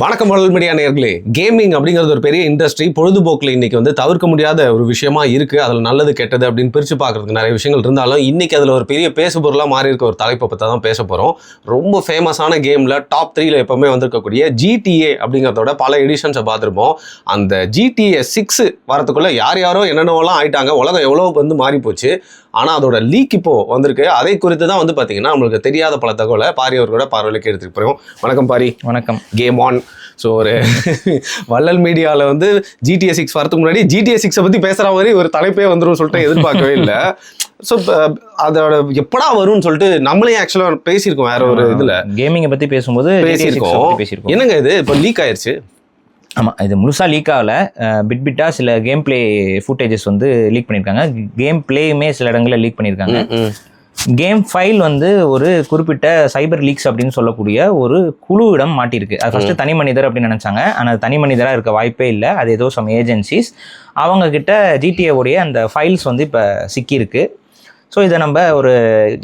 வணக்கம் மொழல் மீடியா நேயர்களே. கேமிங் அப்படிங்கிறது ஒரு பெரிய இண்டஸ்ட்ரி. பொழுதுபோக்கில் இன்னைக்கு வந்து தவிர்க்க முடியாத ஒரு விஷயமா இருக்கு. அதில் நல்லது கெட்டது அப்படின்னு பிரித்து பார்க்கறதுக்கு நிறைய விஷயங்கள் இருந்தாலும் இன்னைக்கு அதில் ஒரு பெரிய பேசுபொருளாக மாறி இருக்க ஒரு தலைப்பை பற்றி தான் பேச போகிறோம். ரொம்ப ஃபேமஸான கேமில் டாப் 3ல எப்பவுமே வந்திருக்கக்கூடிய GTA அப்படிங்கிறதோட பல எடிஷன்ஸை பார்த்துருப்போம். அந்த GTA 6 வரத்துக்குள்ளே யாரோ என்னென்னலாம் ஆயிட்டாங்க. உலகம் எவ்வளோ வந்து மாறி போச்சு. ஆனால் அதோட லீக் இப்போ வந்திருக்கு. அதை குறித்து தான் வந்து பார்த்தீங்கன்னா நம்மளுக்கு தெரியாத பல தகவலை பாரி அவர்களோட பார்வையிலுக்கு எடுத்துகிட்டு போகிறோம். வணக்கம் பாரி. வணக்கம். Game on. ஸோ ஒரு வள்ளல் மீடியாவில் வந்து GTA 6 வரதுக்கு முன்னாடி GTA 6 பற்றி பேசுகிற மாதிரி ஒரு தலைப்பே வந்துடும் சொல்லிட்டு எதிர்பார்க்கவே இல்லை. ஸோ அதோட எப்படா வரும்னு சொல்லிட்டு நம்மளே ஆக்சுவலாக பேசியிருக்கோம் வேற ஒரு இதில் கேமிங்கை பற்றி பேசும்போது பேசியிருக்கோம். என்னங்க இது இப்போ லீக் ஆயிடுச்சு? ஆமாம், இது முழுசாக லீக் ஆகலை. பிட்டாக சில கேம் பிளே ஃபுட்டேஜஸ் வந்து லீக் பண்ணியிருக்காங்க. கேம் பிளேயுமே சில இடங்களில் லீக் பண்ணியிருக்காங்க. கேம் ஃபைல் வந்து ஒரு குறிப்பிட்ட சைபர் லீக்ஸ் அப்படின்னு சொல்லக்கூடிய ஒரு குழுவிடம் மாட்டியிருக்கு. அது ஃபஸ்ட்டு தனி மனிதர் அப்படின்னு நினச்சாங்க. ஆனால் தனி மனிதராக இருக்க வாய்ப்பே இல்லை. அது ஏதோ சம் ஏஜென்சிஸ் அவங்கக்கிட்ட ஜிடிஏவுடைய அந்த ஃபைல்ஸ் வந்து இப்போ சிக்கியிருக்கு. ஸோ இதை நம்ம ஒரு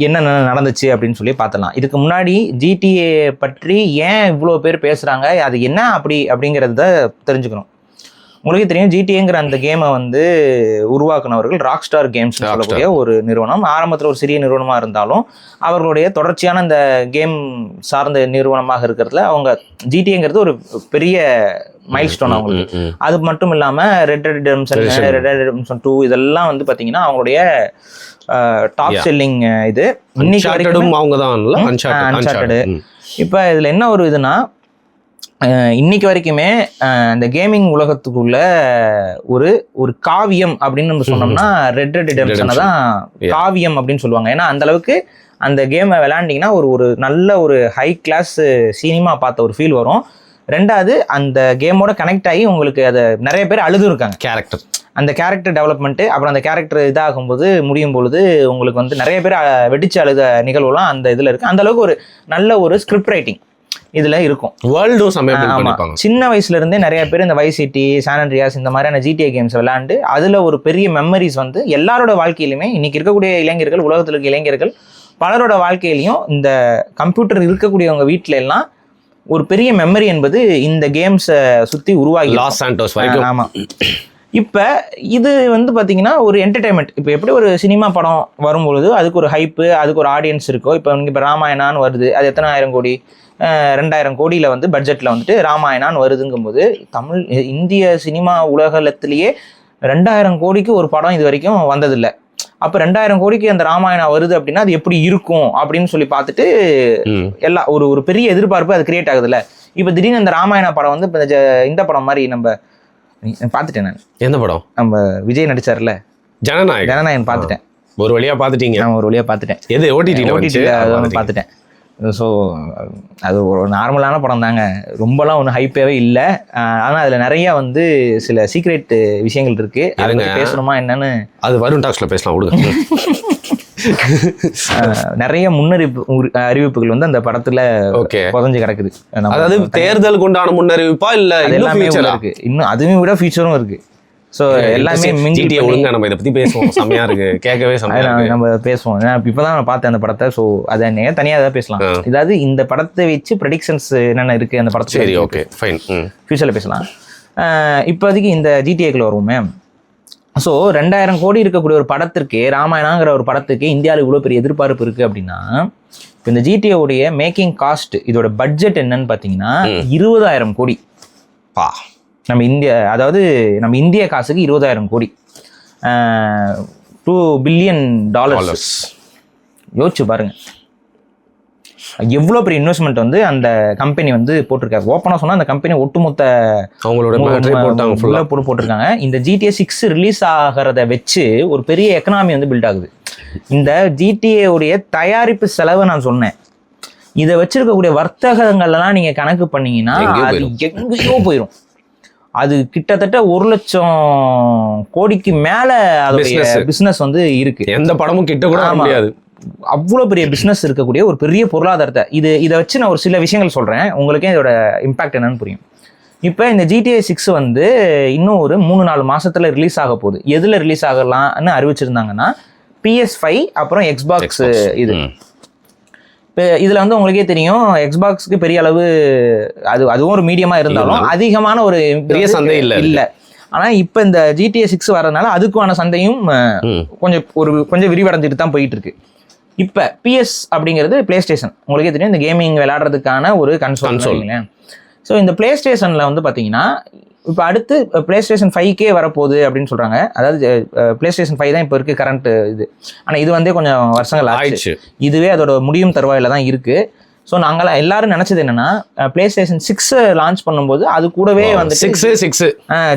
என்னென்ன நடந்துச்சு அப்படின்னு சொல்லி பார்த்துலாம். இதுக்கு முன்னாடி ஜிடிஏ பற்றி ஏன் இவ்வளோ பேர் பேசுகிறாங்க, அது என்ன அப்படிங்கிறத தெரிஞ்சுக்கணும். உங்களுக்கே தெரியும், ஜிடிஏங்கிற அந்த கேமை வந்து உருவாக்குனவர்கள் ராக் ஸ்டார் கேம்ஸ் சொல்லக்கூடிய ஒரு நிறுவனம். ஆரம்பத்தில் ஒரு சிறிய நிறுவனமாக இருந்தாலும் அவர்களுடைய தொடர்ச்சியான இந்த கேம் சார்ந்த நிறுவனமாக இருக்கிறதுல அவங்க ஜிடிஏங்கிறது ஒரு பெரிய மைல் ஸ்டோன் அவங்களுக்கு. அது மட்டும் இல்லாமல் ரெட் டெட் ரிடெம்ஷன் 2 இதெல்லாம் வந்து பார்த்தீங்கன்னா அவங்களுடைய டாப் செல்லிங். இது இன்னைக்கு அன்சார்ட்டடு. இப்போ இதில் என்ன ஒரு இதுனா, இன்னைக்கு வரைக்குமே இந்த கேமிங் உலகத்துக்குள்ள ஒரு காவியம் அப்படின்னு நம்ம சொன்னோம்னா ரெட் டெட் ரிடெம்ஷனை தான் காவியம் அப்படின்னு சொல்லுவாங்க. ஏன்னா அந்த அளவுக்கு அந்த கேமை விளையாண்டிங்கன்னா ஒரு நல்ல ஒரு ஹை கிளாஸ் சினிமா பார்த்த ஒரு ஃபீல் வரும். ரெண்டாவது, அந்த கேமோட கனெக்ட் ஆகி உங்களுக்கு அதை நிறைய பேர் அழுது இருக்காங்க. கேரக்டர், அந்த கேரக்டர் டெவலப்மெண்ட்டு, அப்புறம் அந்த கேரக்டர் இதாகும்போது முடியும் பொழுது உங்களுக்கு வந்து நிறைய பேர் வெடிச்சு அழுத நிகழ்வுலாம் அந்த இதில் இருக்குது. அந்த அளவுக்கு ஒரு நல்ல ஒரு ஸ்கிரிப்ட் ரைட்டிங் இதில் இருக்கும். வேர்ல்டும் சின்ன வயசுல இருந்தே நிறைய பேர் இந்த வைஸ் சிட்டி, சான் அண்ட்ரியாஸ் இந்த மாதிரியான ஜிடிஏ கேம்ஸ் விளையாண்டு அதில் ஒரு பெரிய மெமரிஸ் வந்து எல்லாரோட வாழ்க்கையிலுமே, இன்னைக்கு இருக்கக்கூடிய இளைஞர்கள், உலகத்தில் இருக்க இளைஞர்கள் பலரோட வாழ்க்கையிலையும் இந்த கம்ப்யூட்டர் இருக்கக்கூடியவங்க வீட்டில எல்லாம் ஒரு பெரிய மெமரி என்பது இந்த கேம்ஸை சுற்றி உருவாகி லாஸ் சாண்டோஸ் வரைக்கும். ஆமாம். இப்போ இது வந்து பார்த்தீங்கன்னா ஒரு என்டர்டைன்மெண்ட். இப்போ எப்படி ஒரு சினிமா படம் வரும்பொழுது அதுக்கு ஒரு ஹைப்பு, அதுக்கு ஒரு ஆடியன்ஸ் இருக்கோ. இப்போ ராமாயணான்னு வருது, அது எத்தனை ஆயிரம் கோடி, 2000 கோடியில் வந்து பட்ஜெட்டில் வந்துட்டு ராமாயணான்னு வருதுங்கும்போது இந்திய சினிமா உலகத்திலேயே 2000 கோடிக்கு ஒரு படம் இது வரைக்கும் வந்ததில்லை. அப்போ 2000 கோடிக்கு அந்த ராமாயணா வருது அப்படின்னா அது எப்படி இருக்கும் அப்படின்னு சொல்லி பார்த்துட்டு எல்லாம் ஒரு பெரிய எதிர்பார்ப்பு அது கிரியேட் ஆகுதுல்ல. இப்போ திடீர்னு அந்த ராமாயணா படம் வந்து இப்போ இந்த படம் மாதிரி நம்ம பார்த்துட்டேன். நான் எந்த படம்? நம்ம விஜய் நடிச்சார்ல, ஜனநாயகன் பார்த்துட்டேன். ஒரு வழியா பார்த்துட்டீங்க? நான் ஒரு வழியா பார்த்துட்டேன். எது ஓடிடியில் பார்த்துட்டேன். ஸோ அது ஒரு நார்மலான படம் தாங்க, ரொம்பலாம் ஒன்றும் ஹைப்பாகவே இல்லை. ஆனால் அதில் நிறையா வந்து சில சீக்ரெட் விஷயங்கள் இருக்குது. அதை பேசணுமா என்னன்னு அது வரும் டாக்ஸில் பேசலாம். விடுங்க. நிறைய அறிவிப்புகள் வந்து அந்த படத்துல புதஞ்சு கிடக்குது. அதாவது தேர்தலுக்கு உண்டான முன்னறிவிப்பா இல்லை எல்லாமே இருக்கு, இன்னும் அதுவும் விட ஃபியூச்சரும் இருக்கு. ஸோ எல்லாமே ஒழுங்கா நம்ம இதை பற்றி பேசுவோம். செம்மையா இருக்கு, கேட்கவே செம்மையா நம்ம பேசுவோம். இப்பதான் நான் பார்த்தேன் அந்த படத்தை. ஸோ அதை தனியாக ஏதாவது பேசலாம். இதாவது இந்த படத்தை வச்சு ப்ரெடிக்ஷன்ஸ் என்னென்ன இருக்கு அந்த படத்தை. சரி, ஓகே, ஃபைன், ஃபியூச்சர்ல பேசலாம். இப்போதைக்கு இந்த ஜிடிஏக்குள்ள வருவோமே. ஸோ 2000 கோடி இருக்கக்கூடிய ஒரு படத்திற்கு, ராமாயணாங்கிற ஒரு படத்துக்கு இந்தியாவில் இவ்வளோ பெரிய எதிர்பார்ப்பு இருக்குது அப்படின்னா, இப்போ இந்த ஜிடிஏவுடைய மேக்கிங் காஸ்ட், இதோட பட்ஜெட் என்னன்னு பார்த்தீங்கன்னா 20,000 கோடி. நம்ம இந்திய காசுக்கு 20,000 கோடி, $2 பில்லியன். யோசிச்சு பாருங்க எவ்வளோ பெரிய இன்வெஸ்ட்மெண்ட் வந்து அந்த கம்பெனி வந்து போட்டிருக்காங்க. ஓப்பனாக சொன்னால் அந்த கம்பெனி ஒட்டுமொத்த அவங்களோட போட்டிருக்காங்க. இந்த GTA 6 ரிலீஸ் ஆகிறத வச்சு ஒரு பெரிய எக்கனாமி வந்து பில்ட் ஆகுது. இந்த GTA உடைய தயாரிப்பு செலவை நான் சொன்னேன், இதை வச்சிருக்கக்கூடிய வர்த்தகங்கள்லாம் நீங்கள் கணக்கு பண்ணீங்கன்னா அது எங்கேயோ போயிடும். அது கிட்டத்தட்ட 1 லட்சம் கோடிக்கு மேலே அதோடைய பிஸ்னஸ் வந்து இருக்கு. எந்த படமும் கிட்ட கூட முடியாது. அவ்வளோ பெரிய பிஸ்னஸ் இருக்கக்கூடிய ஒரு பெரிய பொருளாதாரத்தை இதை வச்சு நான் ஒரு சில விஷயங்கள் சொல்கிறேன், உங்களுக்கே இதோட இம்பாக்ட் என்னன்னு புரியும். இப்போ இந்த GTA 6 வந்து இன்னும் ஒரு 3-4 மாதத்தில் ரிலீஸ் ஆக போகுது. எதில் ரிலீஸ் ஆகலாம்னு அறிவிச்சிருந்தாங்கன்னா PS5 அப்புறம் Xbox இது. இப்போ இதில் வந்து உங்களுக்கே தெரியும் எக்ஸ்பாக்ஸ்க்கு பெரிய அளவு அதுவும் ஒரு மீடியமாக இருந்தாலும் அதிகமான ஒரு பெரிய சந்தை இல்லை. ஆனால் இப்போ இந்த GTA 6 வர்றதுனால அதுக்கான சந்தையும் கொஞ்சம் விரிவடைஞ்சிட்டு தான் போயிட்டு இருக்கு. இப்போ PS அப்படிங்கிறது பிளே ஸ்டேஷன், உங்களுக்கே தெரியும் இந்த கேமிங் விளையாடுறதுக்கான ஒரு கன்சோல். ஸோ இந்த பிளே ஸ்டேஷனில் வந்து பார்த்தீங்கன்னா இப்போ அடுத்து பிளே ஸ்டேஷன் 5K வரப்போகுது அப்படின்னு சொல்கிறாங்க. அதாவது பிளே ஸ்டேஷன் 5 தான் இப்போ இருக்குது கரண்ட் இது. ஆனால் இது வந்து கொஞ்சம் வருஷங்கள் ஆயிடுச்சு. இதுவே அதோட முடியும் தருவாயில் தான் இருக்குது. ஸோ நாங்கள் எல்லாரும் நினச்சது என்னன்னா பிளே ஸ்டேஷன் 6 லான்ச் பண்ணும்போது அது கூடவே வந்து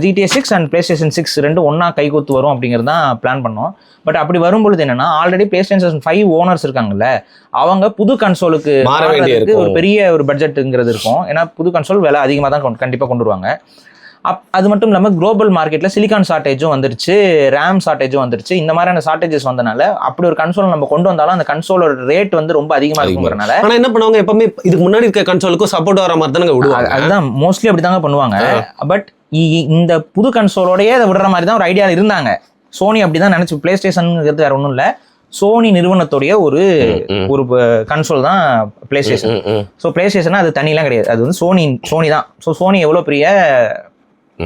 GTA 6 அண்ட் பிளே ஸ்டேஷன் 6 ரெண்டும் ஒன்றா கைகோத்து வரும் அப்படிங்கிறது தான் பிளான் பண்ணோம். பட் அப்படி வரும்பொழுது என்னன்னா ஆல்ரெடி பிளே ஸ்டேஷன் 5 ஓனர்ஸ் இருக்காங்கல்ல, அவங்க புது கன்சோலுக்கு மாறதுக்கு ஒரு பெரிய ஒரு பட்ஜெட்டுங்கிறது இருக்கும். ஏன்னா புது கன்சோல் விலை அதிகமாக தான் கண்டிப்பாக கொண்டு வருவாங்க. அது மட்டும் இல்லாமல் குளோபல் மார்க்கெட்டில் சிலிக்கான் ஷார்ட்டேஜும் வந்துருச்சு, ரேம் ஷார்ட்டேஜும் வந்துருச்சு. இந்த மாதிரியான ஷார்ட்டேஜஸ் வந்தனால அப்படி ஒரு கன்சோல் நம்ம கொண்டு வந்தாலும் அந்த கன்சோலோட ரேட் வந்து ரொம்ப அதிகமாக இருக்குங்கிறனால. ஆனால் என்ன பண்ணுவாங்க, எப்பவுமே இதுக்கு முன்னாடி இருக்க கன்சோலுக்கும் சப்போர்ட் வர மாதிரி தானே விடுவாங்க. அதுதான் மோஸ்ட்லி அப்படி தாங்க பண்ணுவாங்க. பட் இந்த புது கன்சோலோடயே அதை விடுற மாதிரி தான் ஒரு ஐடியா இருந்தாங்க. சோனி அப்படி தான் நினச்சி, பிளே ஸ்டேஷனுங்கிறது வேற ஒன்றும் இல்லை, சோனி நிறுவனத்துடைய ஒரு கன்சோல் தான் play station. So play station அது தனியெல்லாம் கிடையாது, அது வந்து சோனி தான். ஸோ சோனி எவ்வளோ பெரிய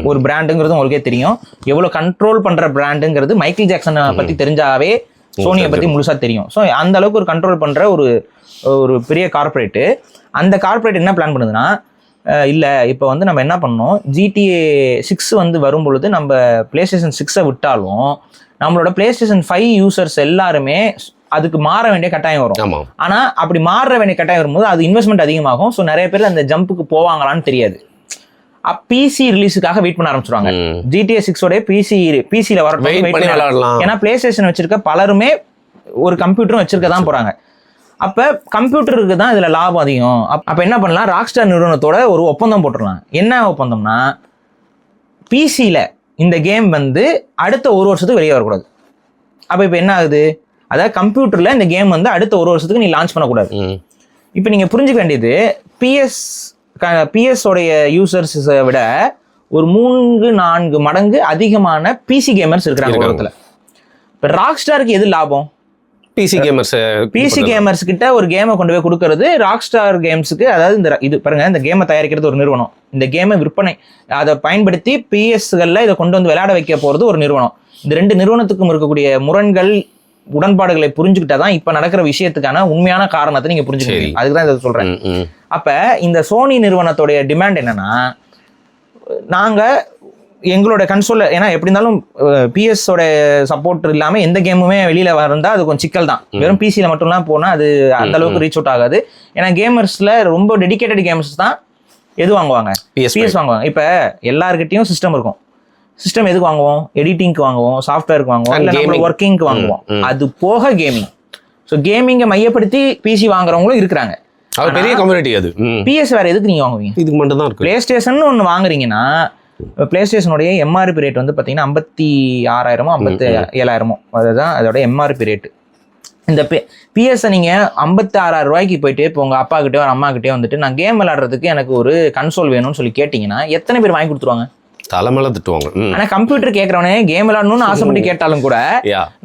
ஒரு பிராண்டுங்கிறது உங்களுக்கே தெரியும், எவ்வளோ கண்ட்ரோல் பண்ணுற பிராண்டுங்கிறது மைக்கேல் ஜாக்சனை பற்றி தெரிஞ்சாவே சோனியை பற்றி முழுசாக தெரியும். ஸோ அந்த அளவுக்கு ஒரு கண்ட்ரோல் பண்ணுற ஒரு பெரிய கார்பரேட்டு. அந்த கார்பரேட் என்ன பிளான் பண்ணுதுன்னா, இல்லை இப்போ வந்து நம்ம என்ன பண்ணோம், GTA 6 வந்து வரும்பொழுது நம்ம பிளே ஸ்டேஷன் 6 விட்டாலும் நம்மளோட பிளே ஸ்டேஷன் 5 யூசர்ஸ் எல்லாருமே அதுக்கு மாற வேண்டிய கட்டாயம் வரும். ஆனால் அப்படி மாற வேண்டிய கட்டாயம் வரும்போது அது இன்வெஸ்ட்மெண்ட் அதிகமாகும். ஸோ நிறைய பேர் அந்த ஜம்புக்கு போவாங்களான்னு தெரியாது. பிசி ரிலீஸுக்காக வெயிட் பண்ண ஆரம்பிச்சிருவாங்க. GTA 6 பிசியில் வரட்டும், ஏன்னா பிளே ஸ்டேஷன் வச்சிருக்க பலருமே ஒரு கம்ப்யூட்டரும் வச்சிருக்க தான் போறாங்க. அப்ப கம்ப்யூட்டருக்கு தான் இதுல லாபம் அதிகம். அப்ப என்ன பண்ணலாம், ராக்ஸ்டார் நிறுவனத்தோட ஒரு ஒப்பந்தம் போட்டுடலாம். என்ன ஒப்பந்தம்னா, பிசியில இந்த கேம் வந்து அடுத்த ஒரு வருஷத்துக்கு வெளியே வரக்கூடாது. அப்ப இப்ப என்ன ஆகுது, அதாவது கம்ப்யூட்டர்ல இந்த கேம் வந்து அடுத்த ஒரு வருஷத்துக்கு நீ லான்ச் பண்ணக்கூடாது. இப்ப நீங்க புரிஞ்சுக்க வேண்டியது, PS உடைய யூசர்ஸை விட ஒரு 3-4 மடங்கு அதிகமான பிசி கேமர்ஸ் இருக்கிறாங்க உலகத்துல. இப்போ ராக்ஸ்டாருக்கு எது லாபம்? பிசி கேமர்ஸ் கிட்ட ஒரு கேமை கொண்டு போய் கொடுக்கறது ராக்ஸ்டார் கேம்ஸுக்கு. அதாவது இது பாருங்க, இந்த கேமை தயாரிக்கிறது ஒரு நிறுவனம், இந்த கேமை விற்பனை அதை பயன்படுத்தி பிஎஸ்களில் இதை கொண்டு வந்து விளையாட வைக்க போறது ஒரு நிறுவனம். இந்த ரெண்டு நிறுவனத்துக்கும் இருக்கக்கூடிய முரண்கள் உடன்பாடுகளை புரிஞ்சுக்கிட்டா தான் இப்ப நடக்கிற விஷயத்துக்கான உண்மையான காரணத்தை நீங்க புரிஞ்சுக்கணும். அதுக்கு தான் இதை சொல்றேன். அப்ப இந்த சோனி நிறுவனத்துடைய டிமாண்ட் என்னன்னா, நாங்க எங்களோட கன்சோல், ஏன்னா எப்படி இருந்தாலும் பிஎஸோட சப்போர்ட் இல்லாம எந்த கேமுமே வெளியில வந்தா அது கொஞ்சம் சிக்கல் தான். வெறும் பிசியில மட்டும்லாம் போனா அது அந்த அளவுக்கு ரீச் அவுட் ஆகாது. ஏன்னா கேமர்ஸ்ல ரொம்ப டெடிகேட்டட் கேமர்ஸ் தான் எது வாங்குவாங்க, பிஎஸ் வாங்குவாங்க. இப்ப எல்லாருக்கிட்டையும் சிஸ்டம் இருக்கும். சிஸ்டம் எதுக்கு வாங்குவோம்? எடிட்டிங்க்கு வாங்குவோம், சாஃப்ட்வேருக்கு வாங்குவோம், இல்லை நம்ம ஒர்க்கிங்க்கு வாங்குவோம். அது போக கேமிங். ஸோ கேமிங்கை மையப்படுத்தி பிசி வாங்குறவங்களும் இருக்கிறாங்க. பெரிய கம்யூனிட்டி. அது பிஎஸ் வேற எதுக்கு நீங்க வாங்குவீங்க? இதுக்கு மட்டும் தான் இருக்கு. பிளே ஸ்டேஷன் ஒன்று வாங்குறீங்கன்னா பிளே ஸ்டேஷனுடைய எம்ஆர்பி ரேட் வந்து பார்த்தீங்கன்னா 56,000 57,000, அதுதான் அதோட எம்ஆர்பி ரேட்டு. இந்த பிஎஸ்ஸை நீங்கள் 56,000 ரூபாய்க்கு போயிட்டு இப்போ உங்கள் அப்பா கிட்டே ஒரு அம்மா கிட்டே வந்துட்டு நான் கேம் விளையாடுறதுக்கு எனக்கு ஒரு கன்சோல் வேணும்னு சொல்லி கேட்டிங்கன்னா எத்தனை பேர் வாங்கி கொடுத்துருவாங்க? தலைமையில திட்டுவாங்க. ஆனா கம்ப்யூட்டர் கேட்கறவனே கேம் விளையாடணும்னு ஆசைப்பட்டு கேட்டாலும் கூட,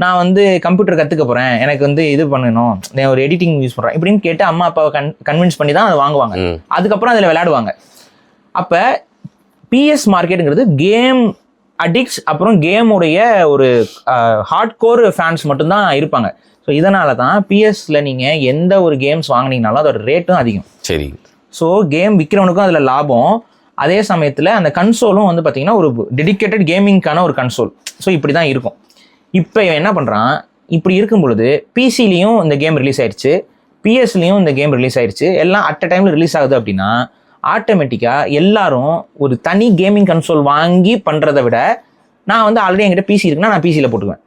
நான் வந்து கம்ப்யூட்டர் கத்துக்க போறேன், எனக்கு வந்து இது பண்ணணும், நான் ஒரு எடிட்டிங் யூஸ் பண்றேன் இப்படின்னு கேட்டு அம்மா அப்பாவை கன்வின்ஸ் பண்ணி தான் அதை வாங்குவாங்க. அதுக்கப்புறம் அதுல விளையாடுவாங்க. அப்ப பிஎஸ் மார்க்கெட்டுங்கிறது கேம் அடிக்ட்ஸ், அப்புறம் கேமுடைய ஒரு ஹார்ட் கோர் ஃபேன்ஸ் மட்டும்தான் இருப்பாங்க. ஸோ இதனால தான் பிஎஸ்ல நீங்க எந்த ஒரு கேம்ஸ் வாங்கினீங்கனாலும் அதோட ரேட்டும் அதிகம். சரி. ஸோ கேம் விற்கிறவனுக்கும் அதுல லாபம், அதே சமயத்தில் அந்த கன்சோலும் வந்து பார்த்தீங்கன்னா ஒரு டெடிக்கேட்டட் கேமிங்கான ஒரு கன்சோல். ஸோ இப்படி தான் இருக்கும். இப்போ என்ன பண்ணுறான், இப்படி இருக்கும் பொழுது பிசிலையும் இந்த கேம் ரிலீஸ் ஆயிடுச்சு, பிஎஸ்லையும் இந்த கேம் ரிலீஸ் ஆயிடுச்சு, எல்லாம் அட் அ டைமில் ரிலீஸ் ஆகுது அப்படின்னா ஆட்டோமேட்டிக்காக எல்லாரும் ஒரு தனி கேமிங் கன்சோல் வாங்கி பண்ணுறதை விட, நான் வந்து ஆல்ரெடி என்கிட்ட பிசி இருக்குன்னா நான் பிசியில் போட்டுக்குவேன்,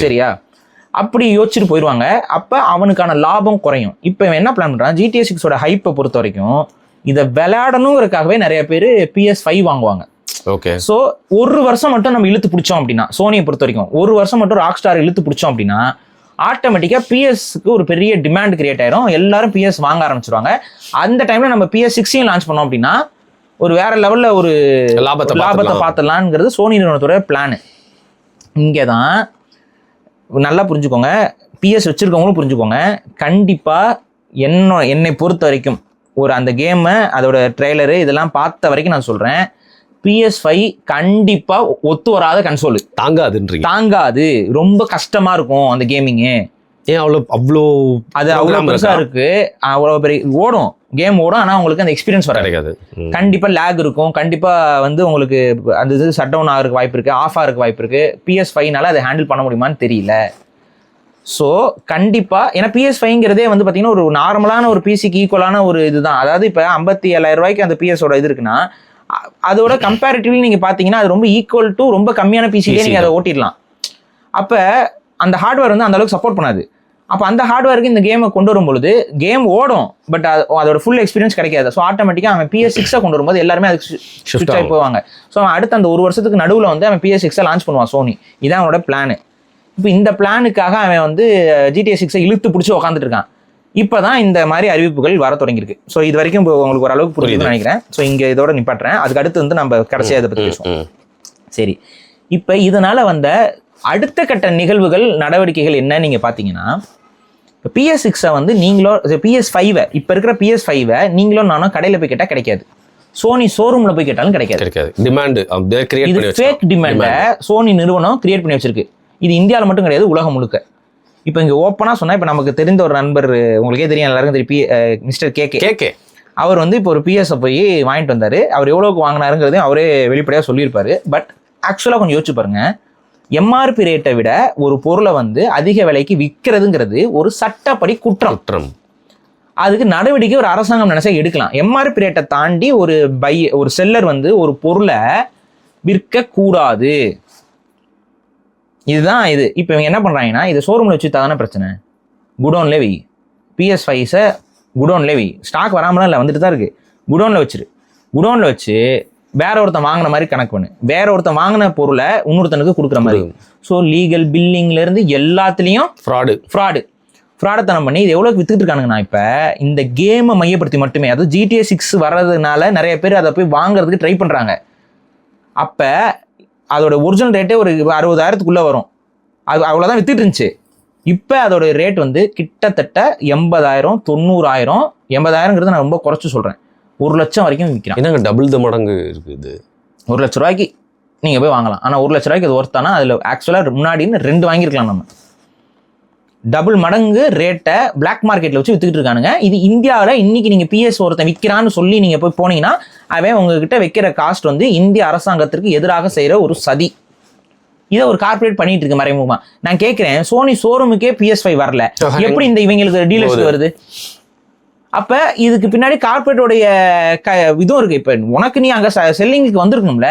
சரியா, அப்படி யோசிச்சுட்டு போயிடுவாங்க. அப்போ அவனுக்கான லாபம் குறையும். இப்போ என்ன பிளான் பண்ணுறான், GTA 6 ஹைப்பை பொறுத்த வரைக்கும் இதை விளையாடணுங்கிறதுக்காகவே நிறைய பேர் PS5 வாங்குவாங்க. ஓகே. ஸோ ஒரு வருஷம் மட்டும் நம்ம இழுத்து பிடிச்சோம் அப்படின்னா, சோனியை பொறுத்த வரைக்கும் ஒரு வருஷம் மட்டும் ராக்ஸ்டார் இழுத்து பிடிச்சோம் அப்படின்னா ஆட்டோமேட்டிக்காக பிஎஸ்க்கு ஒரு பெரிய டிமாண்ட் கிரியேட் ஆயிரும். எல்லாரும் பிஎஸ் வாங்க ஆரம்பிச்சிருவாங்க. அந்த டைம்ல நம்ம PS6 லான்ச் பண்ணோம் அப்படின்னா ஒரு வேற லெவல்ல ஒரு லாபத்தை பார்த்துடலாங்கிறது சோனி நிறுவனத்தோட பிளான். இங்கே தான் நல்லா புரிஞ்சுக்கோங்க, பிஎஸ் வச்சிருக்கவங்களும் புரிஞ்சுக்கோங்க. கண்டிப்பா என்னை பொறுத்த வரைக்கும் அந்த கேமை அதோட ட்ரெய்லரு இதெல்லாம் பார்த்த வரைக்கும் நான் சொல்கிறேன், PS5 கண்டிப்பாக ஒத்து வராத கன்சோலு. தாங்காது, ரொம்ப கஷ்டமாக இருக்கும் அந்த கேமிங்கு. ஏன் அவ்வளோ பெருசாக இருக்குது, அவ்வளோ பெரிய கேம் ஓடும், ஆனால் உங்களுக்கு அந்த எக்ஸ்பீரியன்ஸ் கிடைக்காது. கண்டிப்பாக லேக் இருக்கும், கண்டிப்பாக உங்களுக்கு அந்த இது ஷட் டவுன் ஆகிறதுக்கு வாய்ப்பு இருக்குது, ஆஃப் ஆகிறதுக்கு வாய்ப்பு இருக்குது. PS5னால அதை ஹேண்டில் பண்ண முடியுமான்னு தெரியல. ஸோ கண்டிப்பாக, ஏன்னா PS5ங்கிறதே பார்த்தீங்கன்னா ஒரு நார்மலான ஒரு பிசிக்கு ஈக்குவலான ஒரு இதுதான். அதாவது இப்போ 57,000 ரூபாய்க்கு அந்த பிஎஸோட இது இருக்குன்னா, அதோட கம்பேரிட்டிவ்லி நீங்கள் பார்த்தீங்கன்னா அது ரொம்ப ஈக்குவல் டு ரொம்ப கம்மியான பிசிலே நீங்கள் அதை ஓட்டிடலாம். அப்போ அந்த ஹார்ட்வேர் அந்த அளவுக்கு சப்போர்ட் பண்ணாது. அப்போ அந்த ஹார்ட்வேருக்கு இந்த கேமை கொண்டு வரும்பொழுது கேம் ஓடும், பட் அதோட ஃபுல் எக்ஸ்பீரியன்ஸ் கிடைக்காது. ஸோ ஆட்டோமேட்டிக்காக அவன் PS6 கொண்டு வரும்போது எல்லாருமே அதுக்கு ஷிஃப்ட் ஆகி போவாங்க. ஸோ அவன் அடுத்த அந்த 1 வருஷத்துக்கு நடுவில் அவன் PS6 லான்ச் பண்ணுவான் சோனி. இதான் அவனோட பிளானு. இப்போ இந்த பிளானுக்காக அவன் GTA 6 இழுத்து பிடிச்சி உட்காந்துட்டு இருக்கான். இப்போ தான் இந்த மாதிரி அறிவிப்புகள் வர தொடங்கியிருக்கு. ஸோ இது வரைக்கும் உங்களுக்கு ஓரளவுக்கு புரியுதுன்னு நினைக்கிறேன். ஸோ இங்கே இதோட நிப்பாட்டுறேன். அதுக்கு அடுத்து நம்ம கடைசியாக இதை பற்றி பேசுவோம். சரி, இப்போ இதனால் வந்த அடுத்த கட்ட நிகழ்வுகள் நடவடிக்கைகள் என்ன நீங்கள் பார்த்தீங்கன்னா, இப்போ PS6 நீங்களோ PS5 இப்போ இருக்கிற PS5 நீங்களோ நானும் கடையில் போய் கேட்டால் கிடைக்காது, சோனி ஷோரூமில் போய் கேட்டாலும் கிடைக்காது. டிமாண்ட் இது ஃபேக் டிமாண்டை சோனி நிறுவனம் கிரியேட் பண்ணி வச்சிருக்கு. இது இந்தியாவில் மட்டும் கிடையாது, உலகம் முழுக்க. இப்போ இங்கே ஓப்பனாக சொன்னால், இப்போ நமக்கு தெரிந்த ஒரு நண்பர், உங்களுக்கே தெரியும், எல்லாருக்கும் தெரியும், மிஸ்டர் கேகே. அவர் இப்போ ஒரு பிஎஸ்ஸை போய் வாங்கிட்டு வந்தார். அவர் எவ்வளோக்கு வாங்கினாருங்கிறதையும் அவரே வெளிப்படையாக சொல்லியிருப்பாரு. பட் ஆக்சுவலாக கொஞ்சம் யோசிச்சு பாருங்க, எம்ஆர்பி ரேட்டை விட ஒரு பொருளை அதிக விலைக்கு விற்கிறதுங்கிறது ஒரு சட்டப்படி குற்றம். அதுக்கு நடவடிக்கை ஒரு அரசாங்கம் நினைச்சா எடுக்கலாம். எம்ஆர்பி ரேட்டை தாண்டி ஒரு செல்லர் ஒரு பொருளை விற்க கூடாது. இதுதான் இது. இப்போ இவங்க என்ன பண்ணுறாங்கன்னா, இது ஷோரூமில் வச்சு தானே பிரச்சனை. குடோன்லேயே வை, PS5 குடோன்லேயே வை, ஸ்டாக் வராமலாம் இல்லை, வந்துட்டு தான் இருக்குது. குடோனில் வச்சு வேற ஒருத்தன் வாங்கின மாதிரி கணக்கு பண்ணு. வேற ஒருத்தன் வாங்கின பொருளை இன்னொருத்தனுக்கு கொடுக்குற மாதிரி. ஸோ லீகல் பில்லிங்லேருந்து எல்லாத்துலேயும் ஃப்ராடத்தனம் பண்ணி இது எவ்வளோக்கு வித்துக்கிட்டு இருக்கானுங்கண்ணா. இப்போ இந்த கேமை மையப்படுத்தி மட்டுமே, அதாவது GTA 6 வர்றதுனால நிறைய பேர் அதை போய் வாங்குறதுக்கு ட்ரை பண்ணுறாங்க. அப்போ அதோட ஒரிஜினல் ரேட்டே ஒரு 60,000க்குள்ளே வரும். அது அவ்வளோதான் வித்துட்டு இருந்துச்சு. இப்போ அதோட ரேட் கிட்டத்தட்ட 80,000, 90,000. 80,000ங்கிறது நான் ரொம்ப குறைச்சி சொல்கிறேன். 1 லட்சம் வரைக்கும் விற்கிறான். என்னங்க டபுள் த மடங்கு இருக்குது. 1 லட்ச ரூபாய்க்கு நீங்கள் போய் வாங்கலாம். ஆனால் 1 லட்ச ரூபாய்க்கு அது ஒர்த்தானா? அதில் ஆக்சுவலாக முன்னாடின்னு 2 வாங்கியிருக்கலாம். நம்ம டபுள் மடங்கு ரேட்டை பிளாக் மார்க்கெட்டில் வச்சு வித்துக்கிட்டு இருக்கானுங்க. இது இந்தியாவில் இன்னைக்கு நீங்கள் PS ஒருத்தன் விற்கிறான்னு சொல்லி நீங்கள் போய் போனீங்கன்னா, அவன் உங்ககிட்ட வைக்கிற காஸ்ட் இந்திய அரசாங்கத்திற்கு எதிராக செய்கிற ஒரு சதி. இதை ஒரு கார்பரேட் பண்ணிட்டு இருக்கு மறைமுகமா. நான் கேட்குறேன், சோனி ஷோரூமுக்கே PS5 வரல, எப்படி இந்த இவங்களுக்கு டீலர்ஸ் வருது? அப்போ இதுக்கு பின்னாடி கார்பரேட்டோடைய இதுவும் இருக்குது. இப்போ உனக்கு நீ அங்கே செல்லிங்குக்கு வந்திருக்கணும்ல,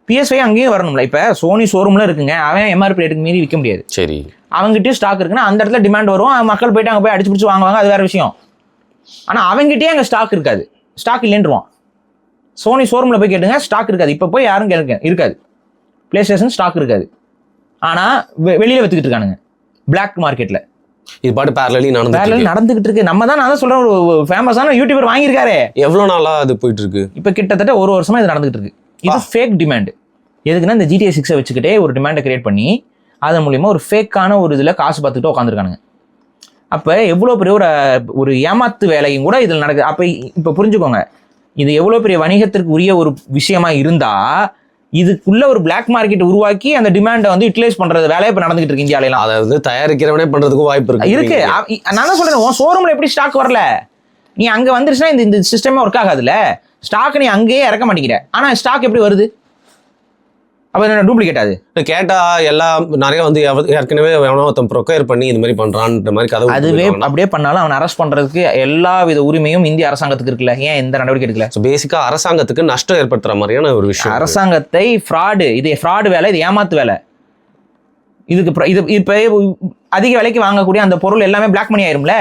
PS5 அங்கேயும் வரணும்ல. இப்போ சோனி ஷோரூமில் இருக்குங்க, அவன் எம்ஆர்பி ரேட்டுக்கு மீறி விற்க முடியாது. சரி, அவங்ககிட்டயும் ஸ்டாக் இருக்குன்னா அந்த இடத்துல டிமாண்ட் வரும், மக்கள் போயிட்டு அங்கே போய் அடிச்சு பிடிச்சி வாங்குவாங்க, அது வேற விஷயம். ஆனால் அவங்ககிட்டயே அங்கே ஸ்டாக் இருக்காது, ஸ்டாக் இல்லைன்றுவான். சோனி ஷோரூமில் போய் கேட்டுங்க, ஸ்டாக் இருக்காது. இப்போ போய் யாரும் இருக்காது, பிளே ஸ்டேஷன் ஸ்டாக் இருக்காது. ஆனால் வெளியில் வித்துக்கிட்டு இருக்கானுங்க பிளாக் மார்க்கெட்டில். இது பாட்டு பேரலி நடந்துகிட்டு இருக்கு. நான் தான் சொல்றேன், ஒரு ஃபேமஸான யூடியூபர் வாங்கியிருக்காரு. எவ்வளோ நாளா அது போயிட்டு இருக்கு? இப்போ கிட்டத்தட்ட 1 வருஷமா இது நடந்துகிட்டு இருக்கு. இது ஃபேக் டிமாண்ட். எதுக்குன்னா, இந்த GTA 6 வச்சுக்கிட்டே ஒரு டிமாண்டை கிரியேட் பண்ணி அதன் மூலியமா ஒரு ஃபேக்கான ஒரு இதில் காசு பார்த்துக்கிட்டு உட்காந்துருக்கானுங்க. அப்போ எவ்வளோ பெரிய ஒரு ஏமாத்து வேலையும் கூட இதில் நடக்குது. அப்போ இப்போ புரிஞ்சுக்கோங்க, இது எவ்வளோ பெரிய வணிகத்திற்கு உரிய ஒரு விஷயமா இருந்தால், இதுக்குள்ள ஒரு பிளாக் மார்க்கெட் உருவாக்கி அந்த டிமாண்டை யூட்டிலைஸ் பண்றது வேலையை இப்போ நடந்துகிட்டு இருக்கு இந்தியாவிலாம். அதை தயாரிக்கிறவனே பண்றதுக்கு வாய்ப்பு இருக்கு. நான் தான் சொல்றேன், உன் ஷோரூம்ல எப்படி ஸ்டாக் வரல? நீ அங்கே வந்துருச்சுன்னா இந்த சிஸ்டமே ஒர்க் ஆகாதுல்ல. ஸ்டாக் நீ அங்கேயே இறக்க மாட்டேங்கிற, ஆனால் ஸ்டாக் எப்படி வருது? அப்போ என்ன டூப்ளிகேட்? அது கேட்டா எல்லாம் நிறைய ஏற்கனவே ஒருத்தன் ப்ரொக்கயர் பண்ணி இந்த மாதிரி பண்றான்ற மாதிரி கதை. அதுவே அப்படியே பண்ணாலும் அவனை அரெஸ்ட் பண்றதுக்கு எல்லா வித உரிமையும் இந்திய அரசாங்கத்துக்கு இருக்குல்ல. ஏன் எந்த நடவடிக்கை எடுக்கல? பேசிக்கா அரசாங்கத்துக்கு நஷ்டம் ஏற்படுத்துற மாதிரியான ஒரு விஷயம். அரசாங்கத்தை இது ஃப்ராடு வேலை, இது ஏமாத்து வேலை. இதுக்கு இது இப்போ அதிக விலைக்கு வாங்கக்கூடிய அந்த பொருள் எல்லாமே பிளாக் மணி ஆயிரும்ல.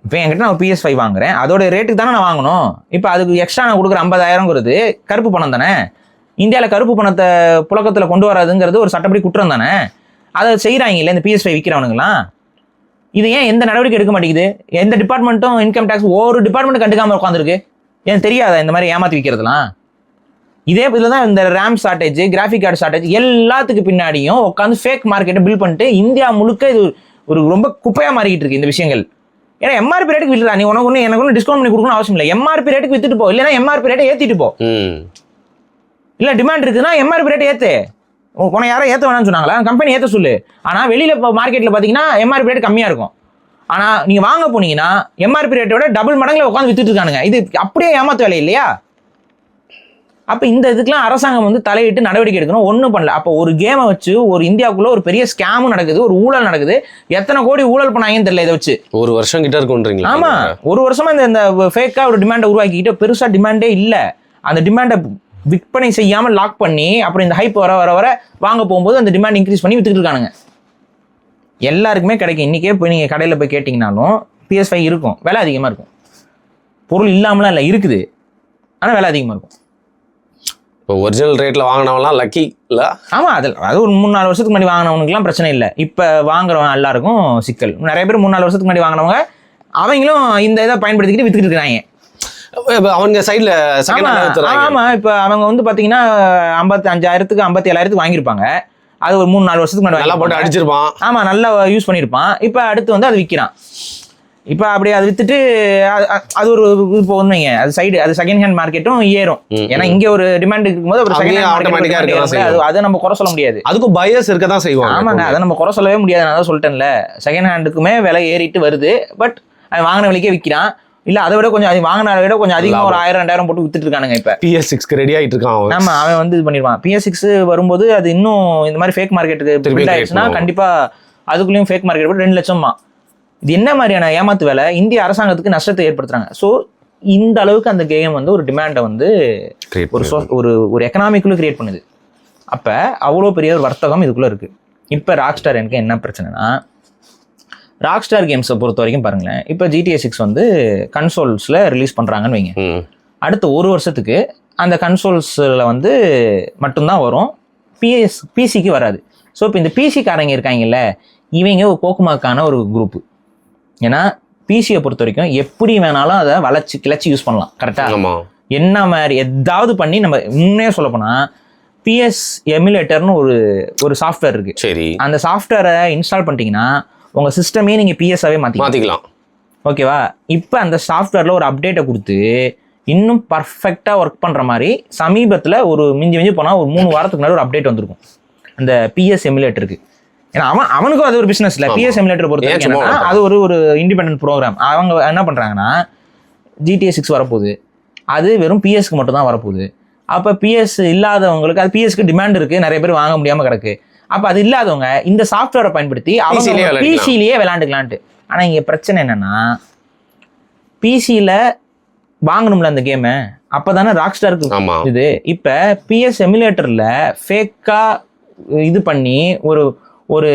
இப்போ என்கிட்ட நான் ஒரு PS5 வாங்குறேன், அதோட ரேட்டுக்கு தானே நான் வாங்கணும். இப்போ அதுக்கு எக்ஸ்ட்ரா நான் கொடுக்குற 50,000ங்கிறது கருப்பு பணம் தானே. இந்தியாவில் கருப்பு பணத்தை புழக்கத்தில் கொண்டு வராதுங்கிறது ஒரு சட்டப்படி குற்றம் தானே. அதை செய்கிறாங்கல்ல இந்த PS5 விற்கிறவனுங்களாம். இது ஏன் எந்த நடவடிக்கை எடுக்க மாட்டேங்குது? எந்த டிபார்ட்மெண்ட்டும், இன்கம் டேக்ஸ் ஒரு டிபார்ட்மெண்ட் கண்டுக்காமல் உட்காந்துருக்கு. ஏன் தெரியாதா இந்த மாதிரி ஏமாற்றி விற்கிறதுலாம்? இதே இதில் தான் இந்த RAM shortage, graphic card shortage எல்லாத்துக்கு பின்னாடியும் உட்காந்து ஃபேக் மார்க்கெட்டை பில்ட் பண்ணிட்டு இந்தியா முழுக்க இது ஒரு ரொம்ப குப்பையாக மாறிக்கிட்டு இருக்கு இந்த விஷயங்கள். ஏன்னா எம்ஆர்பி ரேட்டுக்கு விட்டுறா, நீ உனக்கு ஒன்று எனக்கு ஒன்று டிஸ்கவுண்ட் பண்ணி கொடுக்கணும் அவசியம் இல்லை. எம்ஆர்பி ரேட்டுக்கு வித்துட்டு போ, இல்லைன்னா எம்ஆர்பி ரேட்டை ஏற்றிட்டு போ. இல்லை டிமாண்ட் இருக்குன்னா எம்ஆர்பி ரேட்டை ஏற்று. உனக்கு யாரும் ஏற்ற வேணாம்னு சொன்னாங்களா? கம்பெனி ஏற்ற சொல்லு. ஆனால் வெளியில் இப்போ மார்க்கெட்டில் பார்த்தீங்கன்னா எம்ஆர்பி ரேட் கம்மியாக இருக்கும். ஆனால் நீங்கள் வாங்க போனீங்கன்னா எம்ஆர்பி ரேட்டோட டபுள் மடங்கில் உட்காந்து வித்துட்டு இருக்கானுங்க. இது அப்படியே ஏமாத்து வேலை இல்லையா? அப்போ இந்த இதுக்கெல்லாம் அரசாங்கம் வந்து தலையிட்டு நடவடிக்கை எடுக்கணும். ஒன்றும் பண்ணல. அப்போ ஒரு கேமை வச்சு ஒரு இந்தியாவுக்குள்ள ஒரு பெரிய ஸ்கேமும் நடக்குது, ஒரு ஊழல் நடக்குது. எத்தனை கோடி ஊழல் பண்ணாங்கன்னு தெரியல. இதை வச்சு ஒரு வருஷம் கிட்ட இருக்குன்றீங்களா? ஆமா, ஒரு வருஷமா இந்த ஃபேக்கா ஒரு டிமாண்டை உருவாக்கிக்கிட்டு பெருசா டிமாண்டே இல்லை. அந்த டிமாண்டை விற்பனை செய்யாமல் லாக் பண்ணி அப்புறம் இந்த ஹைப் வர வர வர வாங்க போகும்போது அந்த டிமாண்ட் இன்க்ரீஸ் பண்ணி வித்துக்கிட்டு இருக்கானுங்க. எல்லாருக்குமே கிடைக்கும். இன்னைக்கே போய் நீங்கள் கடையில் போய் கேட்டிங்கனாலும் PS5 இருக்கும், விலை அதிகமாக இருக்கும். பொருள் இல்லாமலாம் இல்லை, இருக்குது, ஆனால் விலை அதிகமாக இருக்கும். இப்போ ஒரிஜினல் ரேட்டில் வாங்கினவங்களாம் லக்கி இல்லை? ஆமாம், அது ஒரு 3-4 வருஷத்துக்கு முன்னாடி வாங்கினவனுக்குலாம் பிரச்சனை இல்லை. இப்போ வாங்குறவங்க எல்லாருக்கும் சிக்கல். நிறைய பேர் 3-4 வருஷத்துக்கு முன்னாடி வாங்கினவங்க அவங்களும் இந்த இதை பயன்படுத்திக்கிட்டு வித்துக்கிட்டு இருக்காங்க. அவங்க சைடில் ஆமா, இப்போ அவங்க வந்து பார்த்தீங்கன்னா 55,000க்கு 57,000க்கு வாங்கியிருப்பாங்க. அது ஒரு 3-4 வருஷத்துக்கு முன்னாடி நல்லா போட்டு அடிச்சிருப்பான். ஆமா, நல்லா யூஸ் பண்ணியிருப்பான். இப்போ அடுத்து வந்து அது விற்கிறான். இப்போ அப்படி அது வித்துட்டு அது ஒரு இப்போ ஒன்றுங்க, அது சைடு, அது செகண்ட் ஹேண்ட் மார்க்கெட்டும் ஏறும். ஏன்னா இங்க ஒரு டிமாண்ட் இருக்கும்போது ஒரு செகண்ட் ஹேண்ட் ஆட்டோமேட்டிக்கா இருக்கு. அதை நம்ம குறை சொல்ல முடியாது. அதுக்கும் பையர்ஸ் இருக்க தான் செய்வாங்க. ஆமாங்க, அதை நம்ம குறை சொல்லவே முடியாது. நான் தான் சொல்லிட்டேன்ல, செகண்ட் ஹேண்டுக்குமே விலை ஏறிட்டு வருது. பட் அவன் வாங்கின விலைக்கே விற்கிறான். இல்ல அதை விட கொஞ்சம் அது வாங்கின விட கொஞ்சம் அதிகமாக ஒரு 1000-2000 போட்டு வித்துட்டு இருக்கானுங்க. இப்போ PS6 ரெடி ஆயிட்டு இருக்கான். ஆமா, அவன் வந்து இது பண்ணிடுவான். PS6 வரும்போது அது இன்னும் இந்த மாதிரி ஃபேக் மார்க்கெட்டுக்கு பில்ட் ஆயிடுச்சுன்னா கண்டிப்பா அதுக்குள்ளேயும் ஃபேக் மார்க்கெட் போட்டு 2 லட்சமா. இது என்ன மாதிரியான ஏமாத்து வேலை? இந்திய அரசாங்கத்துக்கு நஷ்டத்தை ஏற்படுத்துறாங்க. ஸோ இந்த அளவுக்கு அந்த கேம் வந்து ஒரு டிமாண்டை வந்து ஒரு எக்கனாமிக்குள்ள கிரியேட் பண்ணுது. அப்போ அவ்வளோ பெரிய ஒரு வர்த்தகம் இதுக்குள்ள இருக்கு. இப்போ ராக்ஸ்டார் எனக்கு என்ன பிரச்சனைனா, ராக்ஸ்டார் கேம்ஸை பொறுத்த வரைக்கும் பாருங்களேன், இப்போ GTA 6 வந்து கன்சோல்ஸில் ரிலீஸ் பண்ணுறாங்கன்னு வைங்க. அடுத்த ஒரு வருஷத்துக்கு அந்த கன்சோல்ஸில் வந்து மட்டும்தான் வரும், பிசிக்கு வராது. ஸோ இப்போ இந்த பிசிக்காரங்க இருக்காங்கல்ல, இவங்க ஒரு போக்குமாக்கான ஒரு குரூப்பு. ஏன்னா பிசியை பொறுத்த வரைக்கும் எப்படி வேணாலும் அதை வளைச்சி கிளச்சி யூஸ் பண்ணலாம். கரெக்டாக என்ன மாதிரி எதாவது பண்ணி நம்ம உண்மையாக சொல்ல போனால் PS எமுலேட்டர்னு ஒரு சாஃப்ட்வேர் இருக்கு. சரி, அந்த சாஃப்ட்வேரை இன்ஸ்டால் பண்ணிட்டீங்கன்னா உங்கள் சிஸ்டமே நீங்கள் PS-ஆவே மாற்றிக்கலாம். ஓகேவா? இப்போ அந்த சாஃப்ட்வேரில் ஒரு அப்டேட்டை கொடுத்து இன்னும் பர்ஃபெக்டாக ஒர்க் பண்ணுற மாதிரி சமீபத்தில் ஒரு மிஞ்சி போனால் ஒரு 3 வாரத்துக்கு முன்னாடி ஒரு அப்டேட் வந்திருக்கும் அந்த PS எமுலேட்டருக்கு. ஏன்னா அவனுக்கும் அது ஒரு பிஸ்னஸ் இல்லை. PS எமுலேட்டர் பொறுத்த வரைக்கும் அது ஒரு இண்டிபெண்டன்ட் ப்ரோக்ராம். அவங்க என்ன பண்ணுறாங்கன்னா, GTA 6 வரப்போகுது, அது வெறும் PS-க்கு மட்டும் தான் வரப்போகுது. அப்போ PS இல்லாதவங்களுக்கு, அது PS-க்கு டிமாண்ட் இருக்குது, நிறைய பேர் வாங்க முடியாமல் கிடக்கு. அப்போ அது இல்லாதவங்க இந்த சாஃப்ட்வேரை பயன்படுத்தி அவங்க பிசிலேயே விளையாண்டுக்கலான்ட்டு. ஆனால் இங்கே பிரச்சனை என்னன்னா, பிசியில் வாங்கணும்ல அந்த கேமை, அப்போ தானே ராக்ஸ்டாருக்கு இது. இப்போ PS எமுலேட்டரில் ஃபேக்காக இது பண்ணி ஒரு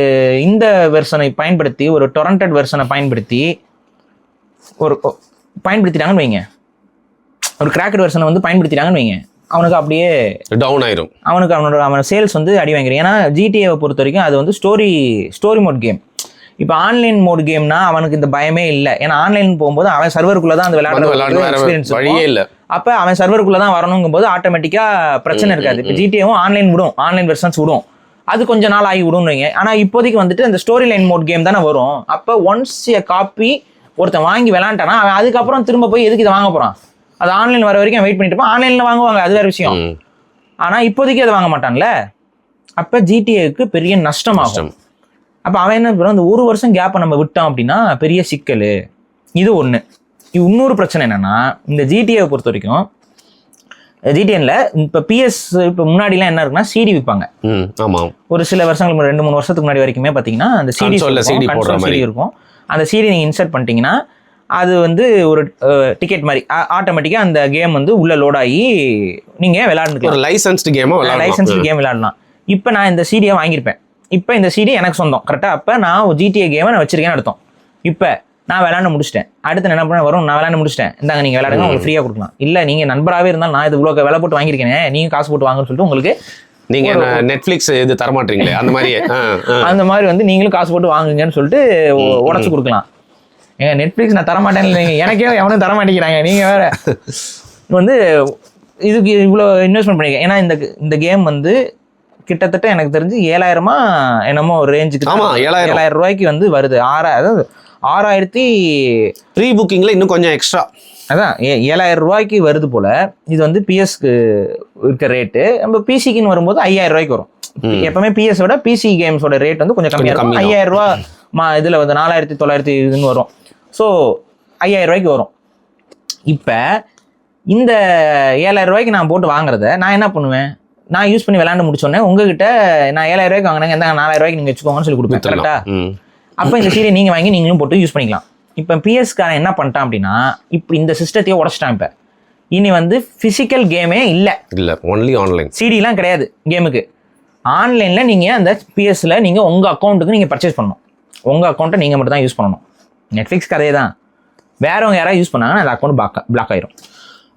இந்த வெர்ஷனை பயன்படுத்தி, ஒரு டொரண்டட் வெர்ஷனை பயன்படுத்திட்டாங்கன்னு வைங்க, ஒரு கிராக்கட் வெர்ஷனை வந்து பயன்படுத்திட்டாங்கன்னு வைங்க, அவனுக்கு அப்படியே டவுன் ஆயிரும். அவன் சேல்ஸ் வந்து அடி வாங்கிடும். ஏன்னா ஜிடிஏவை பொறுத்த வரைக்கும் அது வந்து ஸ்டோரி மோட் கேம். இப்போ ஆன்லைன் மோட் கேம்னா அவனுக்கு இந்த பயமே இல்லை. ஏன்னா ஆன்லைன் போகும்போது அவன் சர்வருக்குள்ள தான் அந்த விளையாடுற எக்ஸ்பீரியன்ஸ் இல்லை. அப்போ அவன் சர்வருக்குள்ள தான் வரணுங்கும் போது ஆட்டோமேட்டிக்காக பிரச்சனை இருக்காது. இப்போ ஜிடிஏவும் ஆன்லைன் வெர்ஷன்ஸ் விடும், அது கொஞ்சம் நாள் ஆகி விடும்னுங்க. ஆனால் இப்போதைக்கு வந்துட்டு அந்த ஸ்டோரி லைன் மோட் கேம் தானே வரும். அப்போ ஒன்ஸ் காப்பி ஒருத்தன் வாங்கி விளாண்டானா அவன் அதுக்கப்புறம் திரும்ப போய் எதுக்கு இதை வாங்க போகிறான்? அது ஆன்லைன் வர வரைக்கும் வெயிட் பண்ணிட்டு இருப்பான். ஆன்லைனில் வாங்குவாங்க, அது வேறு விஷயம். ஆனால் இப்போதைக்கு அதை வாங்க மாட்டான்ல. அப்போ ஜிடிஏக்கு பெரிய நஷ்டமாகும். அப்போ அவன் என்ன பண்ணுறான், இந்த 1 வருஷம் கேப்பை நம்ம விட்டோம் அப்படின்னா பெரிய சிக்கல். இது ஒன்று. இன்னொரு பிரச்சனை என்னென்னா, இந்த ஜிடிஏவை பொறுத்த வரைக்கும் ஜிடிஎன்ல இப்போ இப்போ முன்னாடிலாம் என்ன இருக்குன்னா சிடி விற்பாங்க. ஆமாம், ஒரு சில வருஷங்களுக்கு 2-3 வருஷத்துக்கு முன்னாடி வரைக்குமே பார்த்தீங்கன்னா அந்த சிடி இருக்கும். அந்த சிடி நீங்கள் இன்சர்ட் பண்ணிட்டீங்கன்னா அது வந்து ஒரு டிக்கெட் மாதிரி ஆட்டோமேட்டிக்காக அந்த கேம் வந்து உள்ள லோட் ஆகி நீங்கள் விளையாண்டுக்கலாம். லைசன்ஸ்டு கேம் விளையாடலாம். இப்போ நான் இந்த சிடியை வாங்கியிருப்பேன். இப்போ இந்த சிடி எனக்கு சொந்தம், கரெக்டாக. அப்போ நான் ஜிடிஏ கேமை நான் வச்சிருக்கேன்னு அர்த்தம். இப்போ நான் விளையாண்டு முடிச்சிட்டேன். அடுத்து என்ன பண்ண வரும், நான் விளையாண்டு முடிச்சிட்டேன், இந்தாங்க நீங்கள் விளையாடுங்க, உங்களுக்கு ஃப்ரீயாக கொடுக்கலாம். இல்லை நீங்கள் நண்பராகவே இருந்தாலும் நான் இது இவ்வளோ விலை போட்டு வாங்கியிருக்கேன், நீங்கள் காசு போட்டு வாங்கன்னு சொல்லிட்டு உங்களுக்கு நீங்கள் நெட்ஃப்ளிக்ஸ் இது தரமாட்டீங்களே அந்த மாதிரி வந்து நீங்களும் காசு போட்டு வாங்குங்கன்னு சொல்லிட்டு உடச்சு கொடுக்கலாம். ஏங்க நெட்ஃப்ளிக்ஸ் நான் தரமாட்டேன்னு இல்லைங்க, எனக்கே எவனும் தரமாட்டேங்கிறாங்க, நீங்கள் வேறு வந்து இதுக்கு இவ்வளோ இன்வெஸ்ட்மெண்ட் பண்ணியிருக்கேன். ஏன்னா இந்த கேம் வந்து கிட்டத்தட்ட எனக்கு தெரிஞ்சு 7,000 என்னமோ ஒரு ரேஞ்சுக்கு. ஆமா 7,000 ரூபாய்க்கு வந்து வருது. அதாவது 6,000 ப்ரீ புக்கிங்ல இன்னும் கொஞ்சம் எக்ஸ்ட்ரா. அதான் 7,000 ரூபாய்க்கு வருது போல. இது வந்து பிஎஸ்க்கு இருக்க ரேட்டு. நம்ம பிசிக்குன்னு வரும்போது 5,000 ரூபாய்க்கு வரும். எப்பவுமே பிஎஸ் விட பிசி கேம்ஸோட ரேட் வந்து கொஞ்சம் கம்மியாக இருக்கும். 5,000 ரூபா இதில் வந்து 4,900 இதுன்னு வரும். ஸோ 5,000 ரூபாய்க்கு வரும். இப்போ இந்த 7,000 ரூபாய்க்கு நான் போட்டு வாங்குறத நான் என்ன பண்ணுவேன், நான் யூஸ் பண்ணி விளையாண்டு முடிச்சோடனே உங்ககிட்ட நான் 7,000 ரூபாய்க்கு வாங்கினேங்க, இந்த 4,000 ரூபாய்க்கு நீங்கள் வச்சுக்கோங்கன்னு சொல்லி கொடுப்பேன். கரெக்டா? அப்போ இந்த சீரியை நீங்கள் வாங்கி நீங்களும் போட்டு யூஸ் பண்ணிக்கலாம். இப்போ பிஎஸ்காரன் என்ன பண்ணிட்டான் அப்படின்னா, இப்போ இந்த சிஸ்டத்தையே உடச்சிட்டான். இப்போ இனி வந்து ஃபிசிக்கல் கேமே இல்லை, ஒன்லி ஆன்லைன். சிடிலாம் கிடையாது கேமுக்கு. ஆன்லைனில் நீங்கள் அந்த பிஎஸ்ல நீங்கள் உங்கள் அக்கௌண்ட்டுக்கு நீங்கள் பர்ச்சேஸ் பண்ணணும். உங்கள் அக்கௌண்ட்டை நீங்கள் மட்டும் தான் யூஸ் பண்ணணும். நெட்ஃப்ளிக்ஸ் கதையே தான். வேறவங்க யாராவது யூஸ் பண்ணாங்கன்னா அந்த அக்கௌண்ட் பிளாக் ஆயிரும்.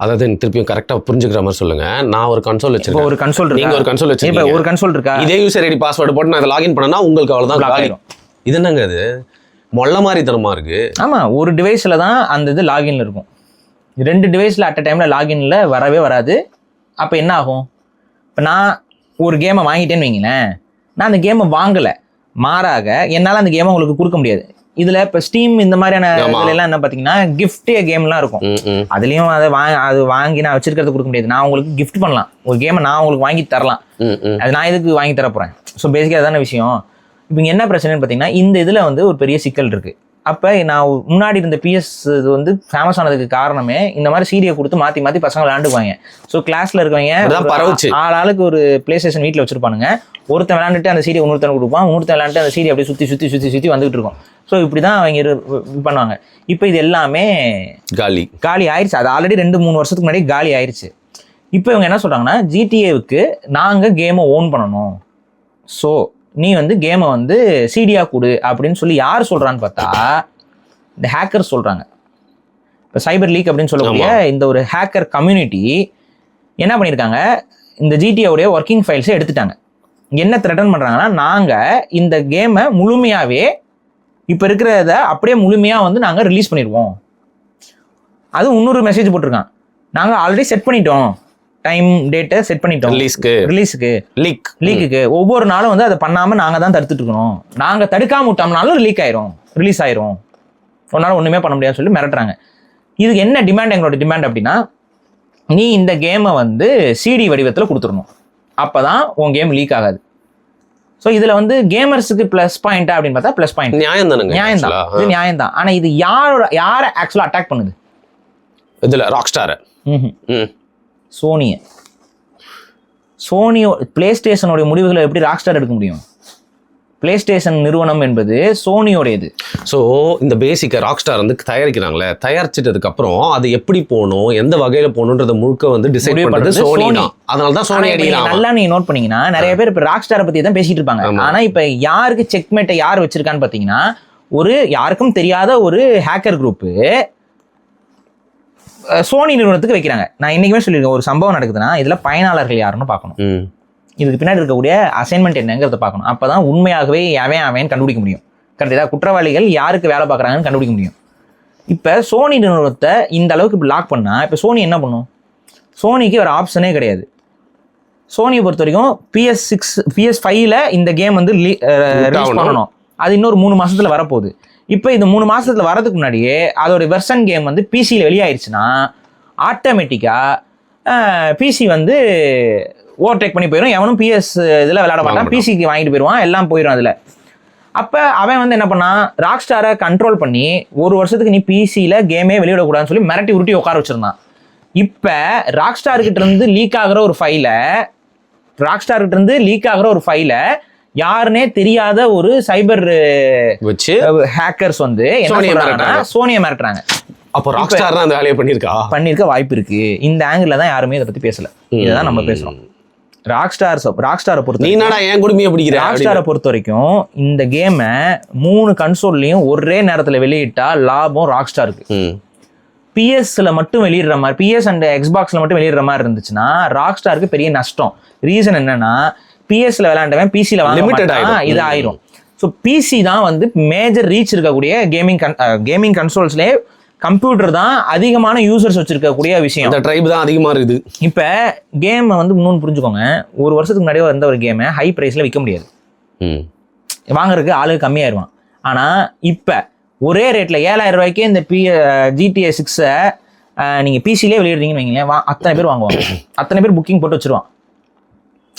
அதாவது திருப்பியும் கரெக்டாக புரிஞ்சுக்கிற மாதிரி சொல்லுங்க. நான் ஒரு கன்சோல் வச்சிருக்கேன், ஒரு கன்சோல் நீங்க ஒரு கன்சோல் வச்சிருக்கீங்க, இப்போ ஒரு கன்சோல் இருக்கா, இதே யூசர் ஐடி பாஸ்வேர்டு போட்டு நான் அதை லாகின் பண்ணனா உங்களுக்கு அவ்வளவுதான் பிளாக் ஆயிரும். இது என்னங்க இது மொள்ள மாதிரி தரமா இருக்கு. ஆமா, ஒரு டிவைஸில் தான் அந்த இது லாகின்ல இருக்கும். 2 டிவைஸில் அட் அ டைமில் லாகின்ல வரவே வராது. அப்போ என்ன ஆகும், இப்போ நான் ஒரு கேமை வாங்கிட்டேன்னு வைங்களேன், நான் அந்த கேமை வாங்கலை, மாறாக என்னால் அந்த கேமை உங்களுக்கு கொடுக்க முடியாது. இதில் இப்போ ஸ்டீம் இந்த மாதிரியான இதுலாம் என்ன பார்த்தீங்கன்னா கிஃப்ட் கேம்லாம் இருக்கும். அதுலேயும் அது வாங்கி நான் வச்சிருக்கிறது கொடுக்க முடியாது. நான் உங்களுக்கு கிஃப்ட் பண்ணலாம், ஒரு கேமை நான் உங்களுக்கு வாங்கி தரலாம். அது நான் இதுக்கு வாங்கி தர போகிறேன். ஸோ பேசிக்காக அதான விஷயம். இப்போ இங்கே என்ன பிரச்சனைன்னு பார்த்தீங்கன்னா, இந்த இதில் வந்து ஒரு பெரிய சிக்கல் இருக்குது. அப்போ நான் முன்னாடி இருந்த பிஎஸ் இது வந்து ஃபேமஸ் ஆனதுக்கு காரணமே இந்த மாதிரி சீரியை கொடுத்து மாற்றி மாற்றி பசங்க விளையாண்டுக்குவாங்க. ஸோ கிளாஸில் இருக்கவங்க ஆளுக்கு ஒரு பிளே ஸ்டேஷன் வீட்டில் வச்சிருப்பானுங்க. ஒருத்தன் விளையாண்டுட்டு அந்த சீரியை இன்னொருத்தன் கொடுப்பான், இன்னொருத்தன் விளையாண்டு அந்த சீரி அப்படியே சுற்றி சுற்றி சுற்றி சுற்றி வந்துகிட்டு இருக்கும். ஸோ இப்படி தான் அவங்க பண்ணுவாங்க. இப்போ இது எல்லாமே காலி ஆயிடுச்சு. அது ஆல்ரெடி 2-3 வருஷத்துக்கு முன்னாடி காலி ஆயிடுச்சு. இப்போ இவங்க என்ன சொல்கிறாங்கன்னா, ஜிடிஏவுக்கு நாங்கள் கேமை ஓன் பண்ணணும், ஸோ நீ வந்து கேமை வந்து சிடியா கொடு அப்படின்னு சொல்லி யார் சொல்கிறான்னு பார்த்தா இந்த ஹேக்கர் சொல்கிறாங்க. இப்போ சைபர் லீக் அப்படின்னு சொல்லக்கூடிய இந்த ஒரு ஹேக்கர் கம்யூனிட்டி என்ன பண்ணியிருக்காங்க, இந்த ஜிடிஏவுடைய ஒர்க்கிங் ஃபைல்ஸை எடுத்துட்டாங்க. என்ன த்ரெட்டன் பண்ணுறாங்கன்னா, நாங்கள் இந்த கேமை முழுமையாகவே இப்போ இருக்கிறத அப்படியே முழுமையாக வந்து நாங்கள் ரிலீஸ் பண்ணிடுவோம். அதுவும் இன்னொரு மெசேஜ் போட்டிருக்கான், நாங்கள் ஆல்ரெடி செட் பண்ணிட்டோம், டைம் டேட்டை செட் பண்ணிட்டோம் ரிலீஸுக்கு லீக்குக்கு. ஒவ்வொரு நாளும் வந்து அதை பண்ணாமல் நாங்கள் தான் தடுத்துட்டு இருக்கணும். நாங்கள் தடுக்காம விட்டோம்னாலும் ரிலீஸ் ஆயிரும், ஒரு நாள் ஒன்றுமே பண்ண முடியாதுன்னு சொல்லி மிரட்டுறாங்க. இதுக்கு என்ன டிமாண்ட், எங்களோட டிமாண்ட் அப்படின்னா, நீ இந்த கேமை வந்து சிடி வடிவத்தில் கொடுத்துடணும், அப்போ தான் உன் கேம் லீக் ஆகாது. ஸோ இதில் வந்து கேமர்ஸுக்கு ப்ளஸ் பாயிண்டா அப்படின்னு பார்த்தா ப்ளஸ் பாயிண்ட். நியாயம் தான், இது நியாயம் தான். ஆனால் இது யாரை ஆக்சுவலாக அட்டாக் பண்ணுது? இதில் ராக்ஸ்டார், சோனி பிளே ஸ்டேஷனோடைய முடிவுகளை எப்படி ராக்ஸ்டார் எடுக்க முடியும்? பிளே ஸ்டேஷன் நிறுவனம் என்பது சோனியோடையது. ஸோ இந்த பேசிக்கை ராக்ஸ்டார் வந்து தயாரிக்கிறாங்களே, தயாரிச்சிட்டதுக்கு அப்புறம் அது எப்படி போகணும், எந்த வகையில் போகணுன்றத முழுக்க வந்து டிசைட் பண்ணுறது சோனி தான். அதனால தான் சோனி அடிக்கிறாங்க. நல்லா நீங்க நோட் பண்ணீங்கன்னா நிறைய பேர் இப்போ ராக்ஸ்டாரை பற்றி தான் பேசிட்டு இருப்பாங்க. ஆனால் இப்போ யாருக்கு செக்மேட்டை யார் வச்சிருக்கான்னு பார்த்தீங்கன்னா, ஒரு யாருக்கும் தெரியாத ஒரு ஹேக்கர் குரூப்பு சோனி நிறுவனத்துக்கு வைக்கிறாங்க. நான் இன்னைக்குமே சொல்லியிருக்கேன், ஒரு சம்பவம் நடக்குதுன்னா இதில் பயனாளர்கள் யாருன்னு பார்க்கணும், இதுக்கு பின்னாடி இருக்கக்கூடிய அசைன்மெண்ட் என்னங்கிறத பார்க்கணும். அப்போ தான் உண்மையாகவே அவன் கண்டுபிடிக்க முடியும். கரெக்டாக குற்றவாளிகள் யாருக்கு வேலை பார்க்குறாங்கன்னு கண்டுபிடிக்க முடியும். இப்போ சோனி நிறுவனத்தை இந்த அளவுக்கு இப்போ லாக் பண்ணால் இப்போ சோனி என்ன பண்ணும்? சோனிக்கு ஒரு ஆப்ஷனே கிடையாது. சோனியை பொறுத்த வரைக்கும் PS5ல இந்த கேம் வந்து ரிலீஸ் பண்ணணும். அது இன்னொரு 3 மாதத்தில் வரப்போகுது. இப்போ இந்த 3 மாதத்தில் வரதுக்கு முன்னாடியே அதோட வெர்ஷன் கேம் வந்து பிசியில் வெளியாயிருச்சுன்னா ஆட்டோமேட்டிக்காக பிசி வந்து ஓவர்டேக் பண்ணி போயிடும். எவனும் பிஎஸ் இதில் விளையாட மாட்டான், பிசிக்கு வாங்கிட்டு போயிடுவான், எல்லாம் போயிடும் அதில். அப்போ அவன் வந்து என்ன பண்ணான், ராக்ஸ்டாரை கண்ட்ரோல் பண்ணி 1 வருஷத்துக்கு நீ பிசியில் கேமே வெளியிடக்கூடாதுன்னு சொல்லி மிரட்டி உருட்டி உட்கார வச்சிருந்தான். இப்போ ராக்ஸ்டார்கிட்ட இருந்து லீக் ஆகிற ஒரு ஃபைலை யாருன்னே தெரியாத ஒரு சைபர் வச்சு ஹேக்கர்ஸ் வந்து சோனியை மிரட்டுறாங்க. அப்போ ராக்ஸ்டார் தான் அந்த வேலையை பண்ணிருக்க வாய்ப்பு இருக்கு. இந்த ஆங்கிள் தான் யாருமே இதை பத்தி பேசல, இதுதான் நம்ம பேசுறோம். ராக்ஸ்டாரை பொறுத்த வரைக்கும் இந்த கேமை 3 கன்சோல்லையும் ஒரே நேரத்தில் வெளியிட்டா லாபம் ராக்ஸ்டாருக்கு. பிஎஸ்ல மட்டும் வெளியிடுற மாதிரி, பிஎஸ் அண்ட் எக்ஸ்பாக்ஸ்ல மட்டும் வெளியிடுற மாதிரி இருந்துச்சுன்னா ராக்ஸ்டாருக்கு பெரிய நஷ்டம். ரீசன் என்னன்னா, பிஎஸ்ல விளையாண்டவன் பிசில வாங்க இது ஆயிரும். ஸோ பிசி தான் வந்து மேஜர் ரீச் இருக்கக்கூடிய கேமிங் கன்சோல்ஸ்லேயே கம்ப்யூட்டர் தான் அதிகமான யூசர்ஸ் வச்சிருக்கக்கூடிய விஷயம். அந்த ட்ரைப் தான் அதிகமாக இருக்குது. இப்போ கேமை வந்து இன்னொன்று புரிஞ்சுக்கோங்க, ஒரு வருஷத்துக்கு முன்னாடியே வந்த ஒரு கேமை ஹை ப்ரைஸில் விற்க முடியாது, வாங்குறதுக்கு ஆளுக்கு கம்மியாயிருவான். ஆனால் இப்போ ஒரே ரேட்டில் 7,000 ரூபாய்க்கு இந்த GTA 6 நீங்கள் பிசிலே வெளியிடுறீங்கன்னு வைங்களேன், அத்தனை பேர் வாங்குவாங்க, அத்தனை பேர் புக்கிங் போட்டு வச்சுருவான்.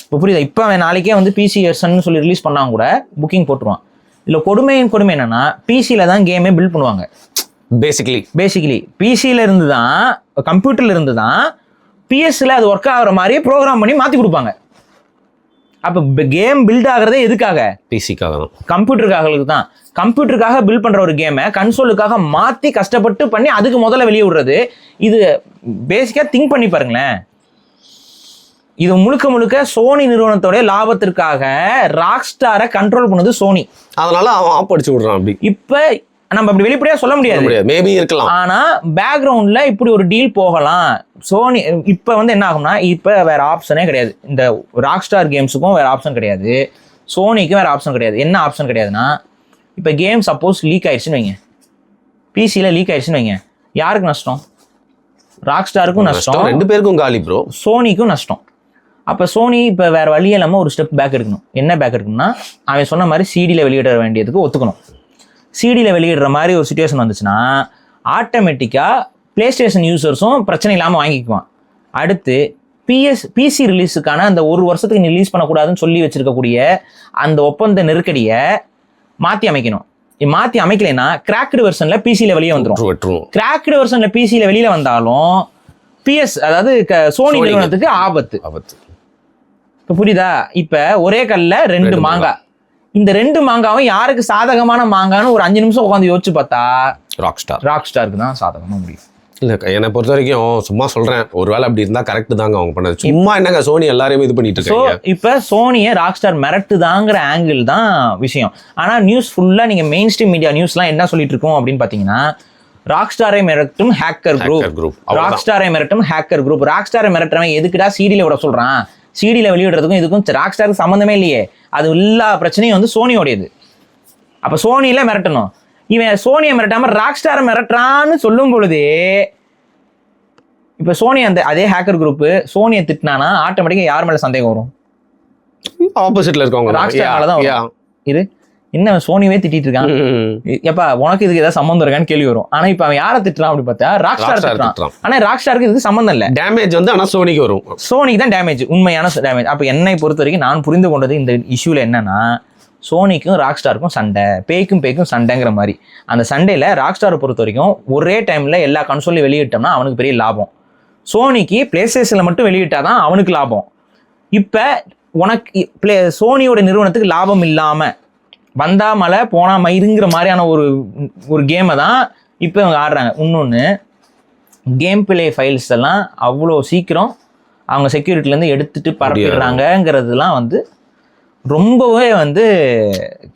இப்போ புரியுதா? இப்போ அவன் நாளைக்கே வந்து பிசி வெர்ஷன் சொல்லி ரிலீஸ் பண்ணாங்க கூட புக்கிங் போட்டுருவான். இதில் கொடுமை என்னன்னா பிசியில் தான் கேமே பில்ட் பண்ணுவாங்க. பேசிக்கலி பிசியில் இருந்து தான், கம்ப்யூட்டர்ல இருந்து தான் பிஎஸ்ல அது ஒர்க் ஆகிற மாதிரி ப்ரோக்ராம் பண்ணி மாற்றி கொடுப்பாங்க. அப்போ கேம் பில்ட் ஆகிறதே எதுக்காக? பிசிக்காக தான், கம்ப்யூட்டருக்காக தான். கம்ப்யூட்டருக்காக பில்ட் பண்ற ஒரு கேமை கன்சோலுக்காக மாற்றி கஷ்டப்பட்டு பண்ணி அதுக்கு முதல்ல வெளியே விடுறது, இது பேசிக்காக திங்க் பண்ணி பாருங்களேன். இது முழுக்க சோனி நிறுவனத்தோட லாபத்திற்காக ராக் ஸ்டாரை கண்ட்ரோல் பண்ணது சோனி. அதனால அவன் ஆப் அடிச்சு விடுறான். அப்படி இப்ப நம்ம அப்படி வெளிப்படையா சொல்ல முடியாது, மேபி இருக்கலாம். ஆனா பேக்ரவுண்ட்ல இப்படி ஒரு டீல் போகலாம். சோனி இப்ப வந்து என்ன ஆகும்னா, இப்ப வேற ஆப்ஷனே கிடையாது. இந்த ராக் ஸ்டார் கேம்ஸுக்கும் வேற ஆப்ஷன் கிடையாது, சோனிக்கும் வேற ஆப்ஷன் கிடையாது. என்ன ஆப்ஷன் கிடையாதுன்னா, இப்ப கேம் சப்போஸ் லீக் ஆயிடுச்சுன்னு வைங்க, பிசியில லீக் ஆயிடுச்சுன்னு வைங்க, யாருக்கு நஷ்டம்? ராக் ஸ்டாருக்கும் நஷ்டம், 2 பேருக்கும் காலி ப்ரோ, சோனிக்கும் நஷ்டம். அப்போ சோனி இப்போ வேறு வழியே இல்லாமல் ஒரு ஸ்டெப் பேக் எடுக்கணும். என்ன பேக் எடுக்கணும்னா, அவன் சொன்ன மாதிரி சிடியில் வெளியிட வேண்டியதுக்கு ஒத்துக்கணும். சிடியில் வெளியிடுற மாதிரி ஒரு சுச்சுவேஷன் வந்துச்சுன்னா ஆட்டோமேட்டிக்காக ப்ளே ஸ்டேஷன் யூசர்ஸும் பிரச்சனை இல்லாமல் வாங்கிக்குவான். அடுத்து பிசி ரிலீஸுக்கான அந்த ஒரு வருஷத்துக்கு நீ ரிலீஸ் பண்ணக்கூடாதுன்னு சொல்லி வச்சிருக்கக்கூடிய அந்த ஒப்பந்த நெருக்கடியை மாற்றி அமைக்கணும். மாற்றி அமைக்கலைன்னா கிராக்டு வெர்ஷனில் பிசியில் வெளியே வந்துடும். கிராக்டு வெர்ஷனில் பிசியில் வெளியில் வந்தாலும் அதாவது சோனி நிறுவனத்துக்கு ஆபத்து. இப்ப புரியுதா? இப்ப ஒரே கல்ல 2 மாங்காய். இந்த 2 மாங்காவும் யாருக்கு சாதகமான மாங்கான்னு ஒரு 5 நிமிஷம் உட்காந்து யோசிச்சு பார்த்தா ராக் ஸ்டாருக்கு தான் சாதகமா முடியும். இல்ல என்னை பொறுத்த வரைக்கும் சும்மா சொல்றேன், ஒருவேளை அப்படி இருந்தா கரெக்ட் தாங்க அவங்க பண்ணது. சும்மா என்னங்க சோனி எல்லாரையும் இது பண்ணிட்டு இருக்காங்க. இப்ப சோனியை ராக் ஸ்டார் மிரட்டுதாங்கிற ஆங்கிள் தான் விஷயம். ஆனா நியூஸ் ஃபுல்லா நீங்க மெயின் ஸ்ட்ரீம் மீடியா நியூஸ்லாம் என்ன சொல்லிட்டு இருக்கோம் அப்படின்னு பாத்தீங்கன்னா, ராக்ஸ்டாரை மிரட்டும் ஹேக்கர் குரூப், ராக்ஸ்டாரை மிரட்டும் ஹேக்கர் குரூப். ராக்ஸ்டாரை மிரட்டுறவன் எதுக்குடா சிடியில் விட சொல்றான்? சிடியில் வெளியிடுறதுக்கும் இதுக்கும் ராக்ஸ்டாருக்கு சம்மந்தமே இல்லையே. அது எல்லா பிரச்சனையும் வந்து சோனியோடையது. அப்போ சோனியில மிரட்டணும். இவன் சோனியை மிரட்டாம ராக்ஸ்டாரை மிரட்டுறான்னு சொல்லும் பொழுதே, இப்போ சோனி அதே ஹேக்கர் குரூப் சோனியை திட்டினானா ஆட்டோமேட்டிக்காக யார் மேலே சந்தேகம் வரும்? ஆப்போசிட்ல இருக்கவங்க, ராக்ஸ்டார் தான். இது என்ன சோனியே திட்டிட்டு இருக்கான், எப்பா உனக்கு இதுக்கு ஏதாவது சம்மந்தம் இருக்கான்னு கேள்வி வரும். ஆனா இப்ப அவன் யாரை திட்டுறான் அப்படி பார்த்தா ராக்ஸ்டார் திட்டுறான். ஆனா ராக்ஸ்டாருக்கு இதுக்கு சம்மந்தம் இல்ல. டேமேஜ் வந்து ஆனா சோனிக்கு வரும், சோனிக்கு தான் டேமேஜ், உண்மையான டேமேஜ். அப்ப என்னை பொறுத்த வரைக்கும் நான் புரிந்து கொண்டது இந்த இஷ்யூல என்னன்னா, சோனிக்கும் ராக்ஸ்டாருக்கும் சண்டை, பேய்க்கும் சண்டைங்கிற மாதிரி. அந்த சண்டையில ராக்ஸ்டாரை பொறுத்த வரைக்கும் ஒரே டைம்ல எல்லா கன்சோலையும் வெளியிட்டோம்னா அவனுக்கு பெரிய லாபம். சோனிக்கு பிளே ஸ்டேஷன்ல மட்டும் வெளியிட்டாதான் அவனுக்கு லாபம். இப்ப உனக்கு சோனியோட நிறுவனத்துக்கு லாபம் இல்லாம வந்தா மலை போனா மயிருங்கிற மாதிரியான ஒரு கேமை தான் இப்போ இவங்க ஆடுறாங்க. இன்னொன்று, கேம் பிளே ஃபைல்ஸ் எல்லாம் அவ்வளோ சீக்கிரம் அவங்க செக்யூரிட்டிலேருந்து எடுத்துட்டு பரப்பிடுறாங்கங்கிறதுலாம் வந்து ரொம்பவே வந்து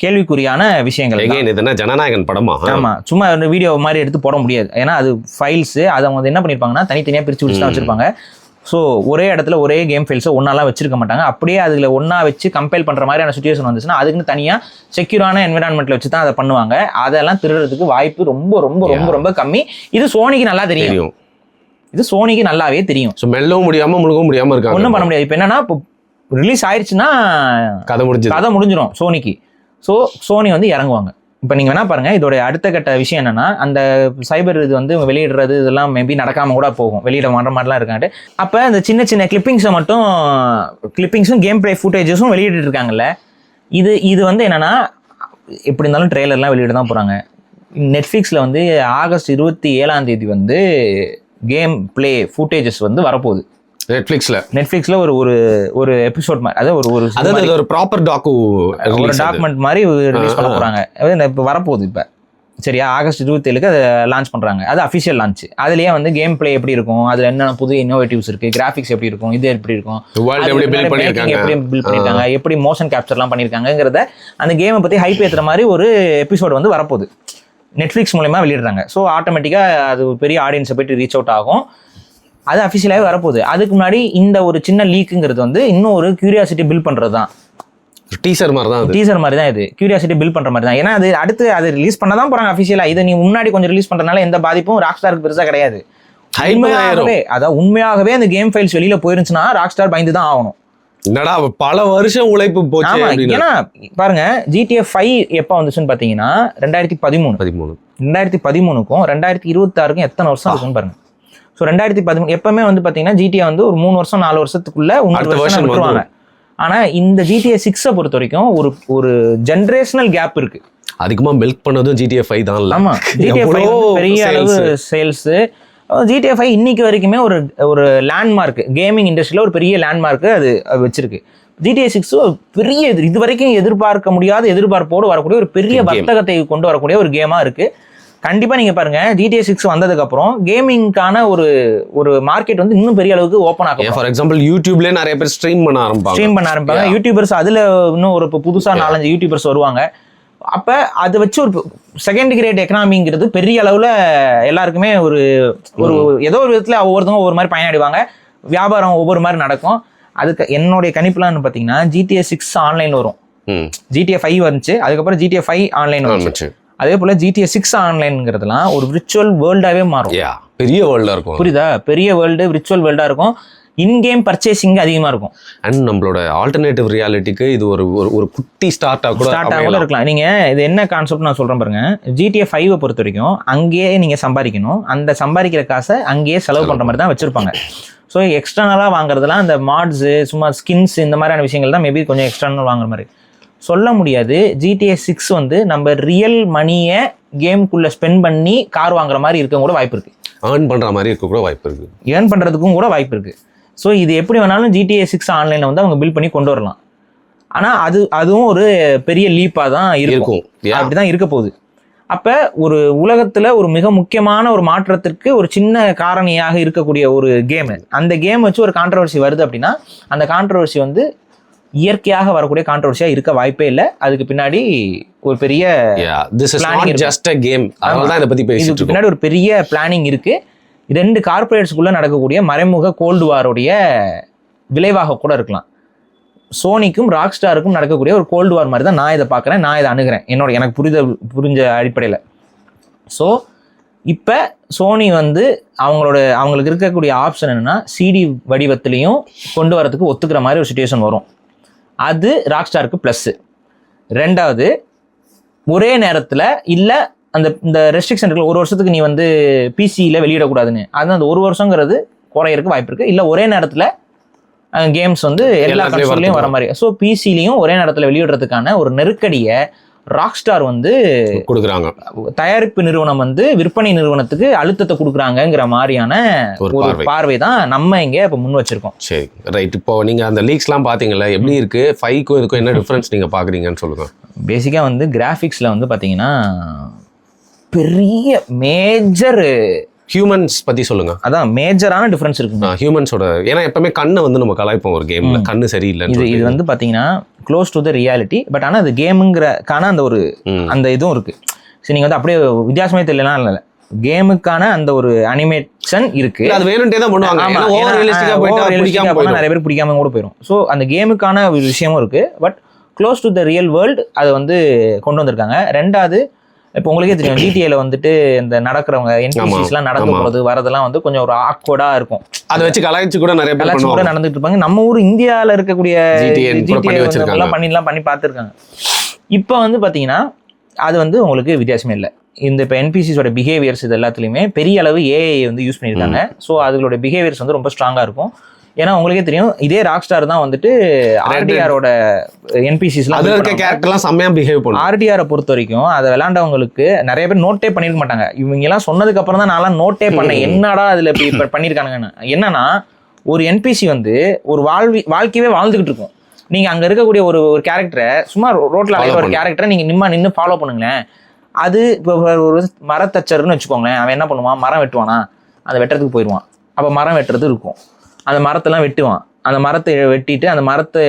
கேள்விக்குறியான விஷயங்கள். இதெல்லாம் ஜனநாயகன் படமா? ஆமாம், சும்மா வீடியோ மாதிரி எடுத்து போட முடியாது. ஏன்னா அது ஃபைல்ஸு, அதை அவங்க என்ன பண்ணியிருப்பாங்கன்னா தனித்தனியாக பிரித்து பிடிச்சி தான் வச்சுருப்பாங்க. ஸோ ஒரே இடத்துல ஒரே கேம் ஃபைல்ஸை ஒன்றாலாம் வச்சிருக்க மாட்டாங்க. அப்படியே அதில் ஒன்றா வச்சு கம்பைல் பண்ணுற மாதிரியான சுச்சுவேஷன் வந்துச்சுன்னா அதுக்குன்னு தனியாக செக்யூரான என்விரான்மெண்ட்டில் வச்சு தான் அதை பண்ணுவாங்க. அதெல்லாம் திருடுறதுக்கு வாய்ப்பு ரொம்ப ரொம்ப ரொம்ப ரொம்ப கம்மி. இது சோனிக்கு நல்லா தெரியும், இது சோனிக்கு நல்லாவே தெரியும். ஸோ மெல்லவும் முடியாமல் முழுகவும் முடியாமல் இருக்காங்க, ஒன்றும் பண்ண முடியாது. இப்போ என்னன்னா, இப்போ ரிலீஸ் ஆயிடுச்சுன்னா கதை முடிஞ்சிடும் சோனிக்கு. ஸோ சோனி வந்து இறங்குவாங்க. இப்போ நீங்கள் வேணா பாருங்கள், இதோட அடுத்த கட்ட விஷயம் என்னன்னா, அந்த சைபர் இது வந்து வெளியிடுறது இதெல்லாம் மேபி நடக்காமல் கூட போகும், வெளியிட மாற மாதிரிலாம் இருக்காங்க. அப்போ இந்த சின்ன சின்ன கிளிப்பிங்ஸும் கேம் பிளே ஃபுட்டேஜஸும் வெளியிட்டு இருக்காங்கல்ல, இது வந்து என்னன்னா, எப்படி இருந்தாலும் ட்ரெய்லர்லாம் வெளியிட தான் போகிறாங்க. நெட்ஃப்ளிக்ஸில் வந்து ஆகஸ்ட் 27 வந்து கேம் பிளே ஃபுட்டேஜஸ் வந்து வரப்போகுது. நெட்ஃப்ளிக்ஸ்ல ஒரு எபிசோட் மாதிரி, அதாவது ஒரு ப்ராப்பர் டாக்குமெண்ட் மாதிரி ரிலீஸ் பண்ண போறாங்க. இப்போ வரப்போகுது. இப்போ சரியா, ஆகஸ்ட் 27 அதை லான்ச் பண்றாங்க. அது அஃபிஷியல் லான்ச். அதுலயே வந்து கேம் பிளே எப்படி இருக்கும், அதுல என்னென்ன புது இன்னோவேட்டிவ்ஸ் இருக்கு, கிராஃபிக்ஸ் எப்படி இருக்கும், இது எப்படி இருக்கும், எப்படி பில்ட் பண்ணிருக்காங்க, எப்படி மோஷன் கேப்சர்லாம் பண்ணிருக்காங்கிறத அந்த கேமை பத்தி ஹைப் ஏத்துற மாதிரி ஒரு எபிசோட் வந்து வரப்போகுது. நெட்ஃப்ளிக்ஸ் மூலமா வெளியிடுறாங்க. ஸோ ஆட்டோமேட்டிக்கா அது பெரிய ஆடியன்ஸை போயிட்டு ரீச் அவுட் ஆகும். அது அஃபிஷியலாகவே வரப்போகுது. அதுக்கு முன்னாடி இந்த ஒரு சின்ன லீக்குங்கிறது வந்து இன்னும் ஒரு கியூரியாசிட்டி பில்ட் பண்ணுறது தான். டீசர் மாதிரி தான் டீசர் மாதிரி தான் இது, கியூரியாசிட்டி பில்ட் பண்ற மாதிரி தான். ஏன்னா அது அடுத்து அது ரிலீஸ் பண்ண தான் போறாங்க அஃபிஷியலா. இதை நீ முன்னாடி கொஞ்சம் ரிலீஸ் பண்றதுனால எந்த பாதிப்பும் ராக்ஸ்டாருக்கு பெருசா கிடையாது. உண்மையாகவே அந்த கேம் ஃபைல்ஸ் வெளியில போயிருந்துச்சுன்னா ராக்ஸ்டார் பயந்து தான் ஆகணும். என்னடா பல வருஷம் உழைப்பு போச்சு. ஏன்னா பாருங்க, GTA 5 எப்ப வந்துச்சுன்னு பாத்தீங்கன்னா 2013. 2013க்கும் 2026க்கும் எத்தனை வருஷம் இருக்குன்னு பாருங்க. ஸோ 2013 எப்பவுமே வந்து பாத்தீங்கன்னா GTA வந்து ஒரு 3 வருஷம் 4 வருஷத்துக்குள்ள வருஷம் விட்டுருவாங்க. ஆனா இந்த GTA 6 பொறுத்த வரைக்கும் ஒரு ஜெனரேஷனல் கேப் இருக்கு. அதிகமா மில்க் பண்ணதும் GTA 5 தான். ஆமா, GTA 5 பெரிய அளவு சேல்ஸ். GTA 5 இன்னைக்கு வரைக்குமே ஒரு லேண்ட்மார்க், கேமிங் இண்டஸ்ட்ரியில ஒரு பெரிய லேண்ட்மார்க் அது வச்சிருக்கு. GTA 6 பெரிய இது வரைக்கும் எதிர்பார்க்க முடியாத எதிர்பார்ப்போடு வரக்கூடிய ஒரு பெரிய வர்த்தகத்தை கொண்டு வரக்கூடிய ஒரு கேமா இருக்கு. கண்டிப்பா நீங்க பாருங்க, GTA 6 வந்ததுக்கு அப்புறம் கேமிங்கான ஒரு மார்க்கெட் வந்து இன்னும் பெரிய அளவுக்கு ஓப்பன் ஆகும். ஃபார் எக்ஸாம்பிள் யூடியூப்ல நிறைய பேர் ஸ்ட்ரீம் பண்ண ஆரம்பிப்பாங்க. யூடியூபர்ஸ் அதுல இன்னும் ஒரு புதுசா 4-5 யூடியூபர்ஸ் வருவாங்க. அப்ப அதை வச்சு ஒரு செகண்ட் கிரேட் எக்கனாமிங்கிறது பெரிய அளவுல எல்லாருக்குமே ஒரு ஏதோ ஒரு விதத்துல ஒவ்வொருத்தவங்க ஒவ்வொரு மாதிரி பயனடைவாங்க. வியாபாரம் ஒவ்வொரு மாதிரி நடக்கும். அதுக்கு என்னுடைய கணிப்புலான்னு பாத்தீங்கன்னா GTA 6 ஆன்லைன் வரும், GTA 5 வந்துச்சு, அதுக்கப்புறம் GTA 5 ஆன்லைன் வந்துச்சு. அதே போல GTA 6 ஆன்லைன்ங்கிறதுலாம் ஒரு விர்ச்சுவல் வேர்ல்டாவே மாறும். பெரிய வேர்ல்டா இருக்கும். புரியுதா? பெரிய வேர்ல்டு, விர்ச்சுவல் வேர்ல்டா இருக்கும். இன்கேம் பர்ச்சேசிங் அதிகமா இருக்கும். அண்ட் நம்மளோட ஆல்டர்னேட்டிவ் ரியாலிட்டிக்கு இது ஒரு குட்டி ஸ்டார்ட் கூட இருக்கலாம். நீங்க இது என்ன கான்செப்ட் நான் சொல்றேன் பாருங்க. GTA 5 பொறுத்த வரைக்கும் அங்கேயே நீங்க சம்பாதிக்கணும். அந்த சம்பாதிக்கிற காசை அங்கேயே செலவு பண்ற மாதிரி தான் வச்சிருப்பாங்க. ஸோ எக்ஸ்டர்னலா வாங்குறதுலாம் அந்த மாட்ஸ், சும்மா ஸ்கின்ஸ், இந்த மாதிரியான விஷயங்கள் தான் மேபி கொஞ்சம் எக்ஸ்டர்னல் வாங்குற மாதிரி சொல்ல முடியாது. GTA 6 வந்து நம்ம ரியல் மணியை கேமுக்குள்ள ஸ்பெண்ட் பண்ணி கார் வாங்குற மாதிரி இருக்க கூட வாய்ப்பு இருக்கு. ஏர்ன் பண்ற மாதிரி இருக்க கூட வாய்ப்பு இருக்கு. ஏர்ன் பண்றதுக்கும் கூட வாய்ப்பு இருக்கு. ஸோ இது எப்படி வேணாலும் GTA 6 ஆன்லைனில் வந்து அவங்க பில்ட் பண்ணி கொண்டு வரலாம். ஆனால் அதுவும் ஒரு பெரிய லீப்பாக தான் இருக்கும். அப்படி தான் இருக்க போகுது. அப்போ ஒரு உலகத்தில் ஒரு மிக முக்கியமான ஒரு மாற்றத்திற்கு ஒரு சின்ன காரணியாக இருக்கக்கூடிய ஒரு கேமு, அந்த கேம் வச்சு ஒரு கான்ட்ரவர்சி வருது அப்படின்னா அந்த கான்ட்ரவர்சி வந்து இயற்கையாக வரக்கூடிய கான்ட்ரவர்சியாக இருக்க வாய்ப்பே இல்லை. அதுக்கு பின்னாடி ஒரு பெரிய பின்னாடி ஒரு பெரிய பிளானிங் இருக்கு. 2 கார்பரேட்ஸ்குள்ள நடக்கக்கூடிய மறைமுக கோல்டு வாருடைய விளைவாக கூட இருக்கலாம். சோனிக்கும் ராக் ஸ்டாருக்கும் நடக்கக்கூடிய ஒரு கோல்டு வார் மாதிரி தான் நான் இதை பார்க்குறேன், நான் இதை அணுகிறேன் எனக்கு புரிஞ்ச அடிப்படையில். ஸோ இப்போ சோனி வந்து அவங்களுக்கு இருக்கக்கூடிய ஆப்ஷன் என்னன்னா சிடி வடிவத்திலையும் கொண்டு வரதுக்கு ஒத்துக்கிற மாதிரி ஒரு சுச்சுவேஷன் வரும். அது ராக் ஸ்டாருக்கு ப்ளஸ்ஸு. 2வது, ஒரே நேரத்தில் இல்லை இந்த ரெஸ்ட்ரிக்ஷன் இருக்குல்ல, 1 வருஷத்துக்கு நீ வந்து பிசியில் வெளியிடக்கூடாதுன்னு, அது அந்த 1 வருஷங்கிறது குறையறதுக்கு வாய்ப்பு இருக்குது. இல்லை ஒரே நேரத்தில் கேம்ஸ் வந்து எல்லா கன்சோல்லையும் வர மாதிரி. ஸோ பிசிலையும் ஒரே நேரத்தில் வெளியிடுறதுக்கான ஒரு நெருக்கடியை ராக் ஸ்டார் வந்து கொடுக்குறாங்க. தயாரிப்பு நிறுவனம் வந்து விற்பனை நிறுவனத்துக்கு அழுத்தத்தை கொடுக்குறாங்கிற மாதிரியான ஒரு பார்வை தான் நம்ம இங்க இப்ப முன் வச்சிருக்கோம். சரி, ரைட். இப்போ நீங்க அந்த லீக்ஸ்லாம் பாத்தீங்கல்ல, எப்படி இருக்கு? 5க்கும் இதுக்கும் என்ன டிஃபரன்ஸ் நீங்க பாக்குறீங்கன்னு சொல்லுங்க. பேசிக்கா வந்து கிராஃபிக்ஸ்ல வந்து பாத்தீங்கன்னா பெரிய மேஜர் ஹியூமன்ஸ் பத்தி சொல்லுங்க. அதான் மேஜரான டிஃபரன்ஸ் இருக்கு ஹியூமன்ஸோட. ஏன்னா எப்பவுமே கண்ணை வந்து நம்ம கலாய்ப்போம் ஒரு கேம்ல, கண்ணு சரியில்லை. இது வந்து பாத்தீங்கன்னா close to the reality. But ஆனா அது கேமுங்கிறக்கான அந்த இதுவும் இருக்கு. சரி, நீங்க வந்து அப்படியே வித்தியாசமே தெரியலாம் இல்ல, கேமுக்கான அந்த ஒரு அனிமேஷன் இருக்கு. அது வேணும்ட்டே தான் பண்ணுவாங்க. நிறைய பேர் பிடிக்காம கூட போயிடும். ஸோ அந்த கேமுக்கான ஒரு விஷயமும் இருக்கு. But close to the real world அதை வந்து கொண்டு வந்திருக்காங்க. 2வது, இப்போ உங்களுக்கே தெரியும் ஜிடிஏல வந்துட்டு இந்த நடக்கிறவங்க என்பிசிஸ்லாம் நடந்து போறது வரதெல்லாம் வந்து கொஞ்சம் ஒரு ஆக்வர்டா இருக்கும். அதை வச்சு கலாய்ச்சி கூட நிறைய பேர் கூட நடந்துட்டு இருப்பாங்க. நம்ம ஊர் இந்தியாவில் இருக்கக்கூடிய பண்ணி பார்த்துருக்காங்க. இப்போ வந்து பார்த்தீங்கன்னா அது வந்து உங்களுக்கு வித்தியாசமே இல்லை. இந்த இப்போ என்பிசிஸோட பிஹேவியர்ஸ் இது எல்லாத்துலேயுமே பெரிய அளவு ஏஐ வந்து யூஸ் பண்ணியிருக்காங்க. ஸோ அதோட பிஹேவியர்ஸ் வந்து ரொம்ப ஸ்ட்ராங்காக இருக்கும். ஏன்னா உங்களுக்கே தெரியும் இதே ராக் ஸ்டார் தான் வந்துட்டு ஆர்டிஆரோட என்பிசிஸ்லாம் செம்மையா பிஹேவ் பண்ணும். ஆர்டிஆரை பொறுத்த வரைக்கும் அதை விளையாண்டவங்களுக்கு நிறைய பேர் நோட்டே பண்ணிருக்க மாட்டாங்க. இவங்க எல்லாம் சொன்னதுக்கு அப்புறம் தான் நான் நோட்டே பண்ணேன், என்னடா அதுல இப்ப பண்ணிருக்கானுங்கன்னு. என்னன்னா ஒரு என்பிசி வந்து ஒரு வாழ்க்கையவே வாழ்ந்துகிட்டு இருக்கும். நீங்க அங்க இருக்கக்கூடிய ஒரு கேரக்டரை சும்மா ரோட்ல அலைய ஒரு கேரக்டரை நீங்க நின்று ஃபாலோ பண்ணுங்களேன். அது இப்போ ஒரு மரத்தச்சர்னு வச்சுக்கோங்களேன். அவன் என்ன பண்ணுவான், மரம் வெட்டுவானா, அதை வெட்டுறதுக்கு போயிடுவான். அப்ப மரம் வெட்டுறது இருக்கும், அந்த மரத்தெல்லாம் வெட்டுவான். அந்த மரத்தை வெட்டிட்டு அந்த மரத்தை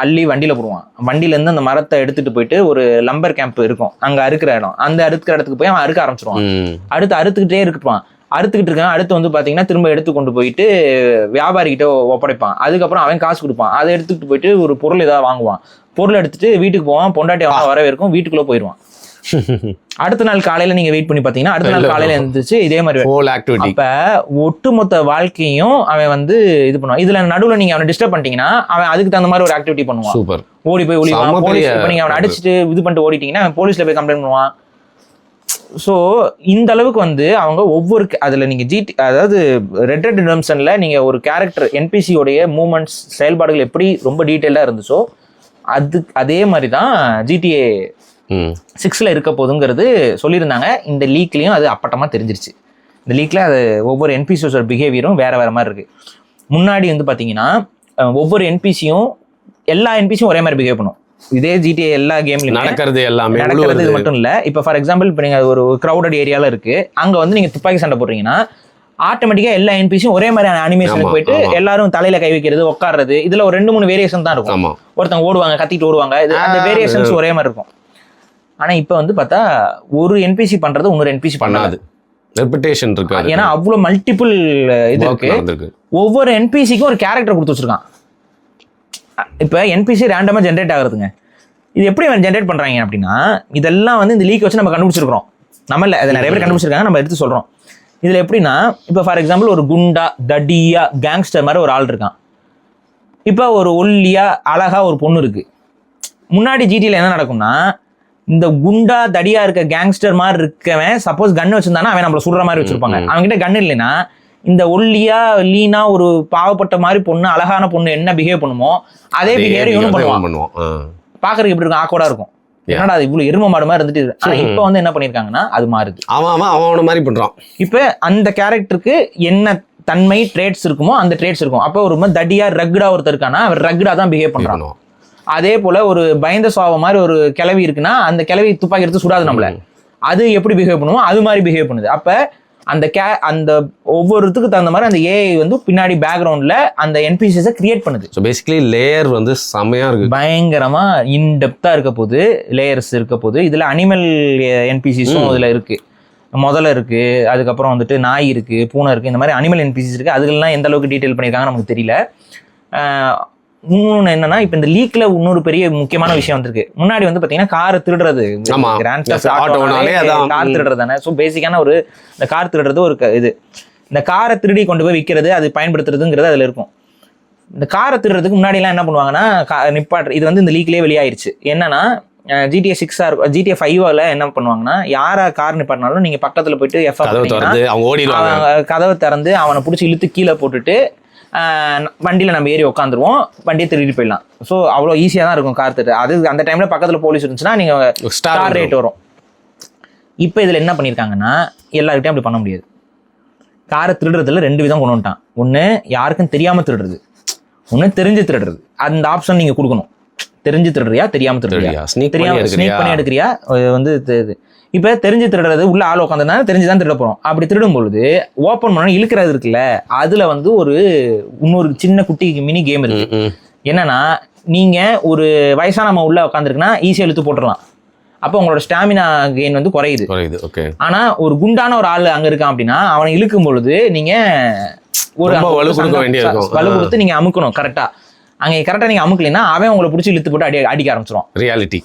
அள்ளி வண்டியில போடுவான். வண்டியிலேருந்து அந்த மரத்தை எடுத்துட்டு போயிட்டு ஒரு லம்பர் கேம்ப் இருக்கும், அங்க அறுக்கிற இடம், அந்த அறுக்கிற இடத்துக்கு போய் அவன் அறுக்க ஆரம்பிச்சிருவான். அடுத்து அறுத்துக்கிட்டே இருப்பான். அறுத்துக்கிட்டு இருக்கான். அடுத்து வந்து பாத்தீங்கன்னா திரும்ப எடுத்து கொண்டு போயிட்டு வியாபாரிகிட்ட ஒப்படைப்பான். அதுக்கப்புறம் அவன் காசு கொடுப்பான். அதை எடுத்துக்கிட்டு போயிட்டு ஒரு பொருள் ஏதாவது வாங்குவான். பொருள் எடுத்துட்டு வீட்டுக்கு போவான், பொண்டாட்டி அவன் வரவே இருக்கும், வீட்டுக்குள்ள போயிடுவான். அடுத்த நாள் காலையில நீங்க வெயிட் பண்ணி பாத்தீங்கன்னா அடுத்த நாள் காலையில இருந்துச்சு இதே மாதிரி. அப்ப ஒட்டுமொத்த வாழ்க்கையும் அவன் வந்து இது பண்ணுவான். இதுல நடுவுல நீங்க அவனை டிஸ்டர்ப் பண்ணிட்டீங்கன்னா அவன் அதுக்கு தகுந்த மாதிரி ஒரு ஆக்டிவிட்டி பண்ணுவான். சூப்பர். ஓடி போய் ஒளிவான். போலீஸ் இப்ப நீங்க அவனை அடிச்சுட்டு இது பண்ணிட்டு ஓடிட்டீங்கன்னா அவன் போலீஸ்ல போய் கம்ப்ளைண்ட் பண்ணுவான். ஸோ இந்த அளவுக்கு வந்து அவங்க ஒவ்வொரு அதுல நீங்க அதாவது ரெட் டெட் ரிடெம்ப்ஷன்ல நீங்க ஒரு கேரக்டர் என்பிசியோடைய மூவ்மெண்ட்ஸ் செயல்பாடுகள் எப்படி ரொம்ப டீட்டெயிலா இருந்துச்சோ அதே மாதிரி தான் GTA 6ல இருக்க போதுங்கிறது சொல்லியிருந்தாங்க. இந்த லீக்லயும் அது அப்பட்டமா தெரிஞ்சிருச்சு. இந்த லீக்ல அது ஒவ்வொரு என்பிசியோட பிஹேவியரும் வேற வேற மாதிரி இருக்கு. முன்னாடி வந்து பாத்தீங்கன்னா ஒவ்வொரு என்பிசியும் எல்லா என்பிசியும் ஒரே மாதிரி பிஹேவ் பண்ணும். இதே GTA எல்லா கேம்லயும் நடக்கிறது எல்லாமே நடக்கிறது இது மட்டும் இல்ல. இப்ப ஃபார் எக்ஸாம்பிள் இப்ப நீங்க ஒரு கிரௌடட் ஏரியால இருக்கு, அங்க வந்து நீங்க துப்பாக்கி சண்டை போடுறீங்கன்னா ஆட்டோமேட்டிக்கா எல்லா என்பிசியும் ஒரே மாதிரியான அனிமேஷனுக்கு போயிட்டு எல்லாரும் தலையில கை வைக்கிறது, உட்கார்றது, இதுல ஒரு 2-3 வேரியேஷன் தான் இருக்கும். ஒருத்தவங்க ஓடுவாங்க, கத்திட்டு ஓடுவாங்க, அந்த வேரியேஷன்ஸ் ஒரே மாதிரி இருக்கும். ஆனா இப்ப வந்து பார்த்தா ஒரு என்பிசி பண்றது இன்னொரு என்பிசி பண்ணாது. ரெபுடேஷன் இருக்கு. ஏன்னா அவ்வளவு மல்டிபிள் இது இருக்கு. ஒவ்வொரு என்பிசிக்கும் ஒரு கேரக்டர் கொடுத்து வச்சிருக்கான். இப்ப என்பிசி ரேண்டமா ஜென்ரேட் ஆகுறதுங்க. இது எப்படி ஜென்ரேட் பண்றாங்க அப்படின்னா இதெல்லாம் வந்து இந்த லீக் வச்சு நம்ம கண்டுபிடிச்சிருக்கோம். நம்ம இல்ல, அதை நிறைய பேர் கண்டுபிடிச்சிருக்காங்க, நம்ம எடுத்து சொல்றோம். இதுல எப்படின்னா இப்ப ஃபார் எக்ஸாம்பிள் ஒரு குண்டா தடியா கேங்ஸ்டர் மாதிரி ஒரு ஆள் இருக்கான். இப்ப ஒரு ஒல்லியா அழகா ஒரு பொண்ணு இருக்கு. முன்னாடி ஜிடில என்ன நடக்கும்னா இந்த குண்டா தடியா இருக்க கேங்ஸ்டர் மாதிரி இருக்கவன் சப்போஸ் கன் வச்சிருந்தானா அவன் நம்மள சுடுற மாதிரி வச்சிருப்பாங்க. அவன்கிட்ட கன் இல்லைன்னா இந்த ஒல்லியா லீனா ஒரு பாவப்பட்ட மாதிரி பொண்ணு, அழகான பொண்ணு என்ன பிஹேவ் பண்ணுமோ அதே பிஹேவியர் இவனும் பண்ணுவான். பாக்குறதுக்கு எப்படி இருக்கும், ஆக்வர்டா இருக்கும். என்னடா அது இவ்வளவு எரும மாடு மாதிரி இருந்துட்டு. ஆனா இப்ப வந்து என்ன பண்ணிருக்காங்கன்னா அது மாறுது. அவன் மாதிரி பண்றான். இப்ப அந்த கேரக்டருக்கு என்ன தன்மை ட்ரேட்ஸ் இருக்குமோ அந்த ட்ரேட்ஸ் இருக்கும். அப்ப ஒரு மாதிரி தடியா ரக்குடா ஒருத்தர் இருக்கானா அவர் ரக்குடா தான் பிஹேவ் பண்றான். அதே போல ஒரு பயந்த சுவாவ மாதிரி ஒரு கிளவி இருக்குன்னா அந்த கிளவி துப்பாக்கி எடுத்து சுடாது நம்மள, அது எப்படி பிஹேவ் பண்ணுவோம் அது மாதிரி பிஹேவ் பண்ணுது. அப்ப அந்த ஒவ்வொருத்துக்கு தகுந்த மாதிரி அந்த ஏஐ வந்து பின்னாடி பேக்ரவுண்ட்ல அந்த என்பிசிஸை கிரியேட் பண்ணுது. ஸோ பேசிக்கலி லேயர் வந்து செமையா இருக்கு, பயங்கரமா இன்டெப்தா இருக்க போது, லேயர்ஸ் இருக்க போது. இதுல அனிமல் என்பிசிஸும் இதுல இருக்கு, முதல்ல இருக்கு, அதுக்கப்புறம் வந்துட்டு நாய் இருக்கு, பூனை இருக்கு, இந்த மாதிரி அனிமல் என்பிசிஸ் இருக்கு. அதுக்கெல்லாம் எந்த அளவுக்கு டீடைல் பண்ணியிருக்காங்க நமக்கு தெரியல. இன்னொன்னு என்னன்னா இப்ப இந்த லீக்ல இன்னொரு பெரிய முக்கியமான விஷயம் வந்திருக்கு. முன்னாடி வந்து பாத்தீங்கன்னா காரை திருடுறது, கார் திருடுறது தானே. ஸோ பேசிக்கான ஒரு இந்த கார் திருடுறது ஒரு இது, இந்த காரை திருடி கொண்டு போய் விற்கிறது, அது பயன்படுத்துறதுங்கிறது அதுல இருக்கும். இந்த காரை திருடுறதுக்கு முன்னாடி எல்லாம் என்ன பண்ணுவாங்கன்னா நிப்பாட்டு, இது வந்து இந்த லீக்லயே வெளியாயிருச்சு. என்னன்னா GTA 6 GTA 5 என்ன பண்ணுவாங்கன்னா யாரா கார் நிப்பாட்டினாலும் நீங்க பக்கத்துல போயிட்டு கதவை திறந்து அவனை பிடிச்சி இழுத்து கீழே போட்டுட்டு வண்டியில் நம்ம ஏறி உட்காந்துருவோம், வண்டியை திருடிட்டு போயிடலாம். ஸோ அவ்வளோ ஈஸியாக தான் இருக்கும் கார் திருட்டு. அது அந்த டைமில் பக்கத்தில் போலீஸ் இருந்துச்சுன்னா நீங்கள் ஸ்டார் ரேட் வரும். இப்போ இதில் என்ன பண்ணியிருக்காங்கன்னா எல்லாருக்கிட்டையும் அப்படி பண்ண முடியாது. காரை திருடுறதுல 2 விதம் கொண்டு வந்துட்டான். ஒன்று யாருக்கும் தெரியாமல் திருடுறது, ஒன்று தெரிஞ்சு திருடுறது. அந்த ஆப்ஷன் நீங்கள் கொடுக்கணும். தெரிஞ்சு திருடுறியா தெரியாமல் திருடுறியா, ஸ்னீக் பண்ணி எடுக்கிறியா வந்து இப்போ தெரிஞ்சு திருடுறது உள்ள ஆள் உட்காந்துருந்தா தெரிஞ்சுதான் திருட போறோம். அப்படி திருடும் பொழுது ஓப்பன் பண்ண இழுக்கிறது இருக்குல்ல, அதுல வந்து ஒரு இன்னொரு சின்ன குட்டி மினி கேம் இருக்கு. என்னன்னா நீங்க ஒரு வயசானவங்க உள்ள உட்காந்துருக்குன்னா ஈஸியா இழுத்து போட்டுடலாம். அப்போ உங்களோட ஸ்டாமினா கெயின் வந்து குறையுது. ஆனா ஒரு குண்டான ஒரு ஆள் அங்க இருக்கான் அப்படின்னா அவனை இழுக்கும் பொழுது நீங்க ஒரு வலு கொடுத்து நீங்க அமுக்கணும் கரெக்டா. அங்கே கரெக்டாக நீங்கள் அமுக்கலைன்னா அவன் உங்களை பிடிச்சி இழுத்து போட்டு அடிக்க ஆரம்பிச்சிடும். ரியாலிட்டி.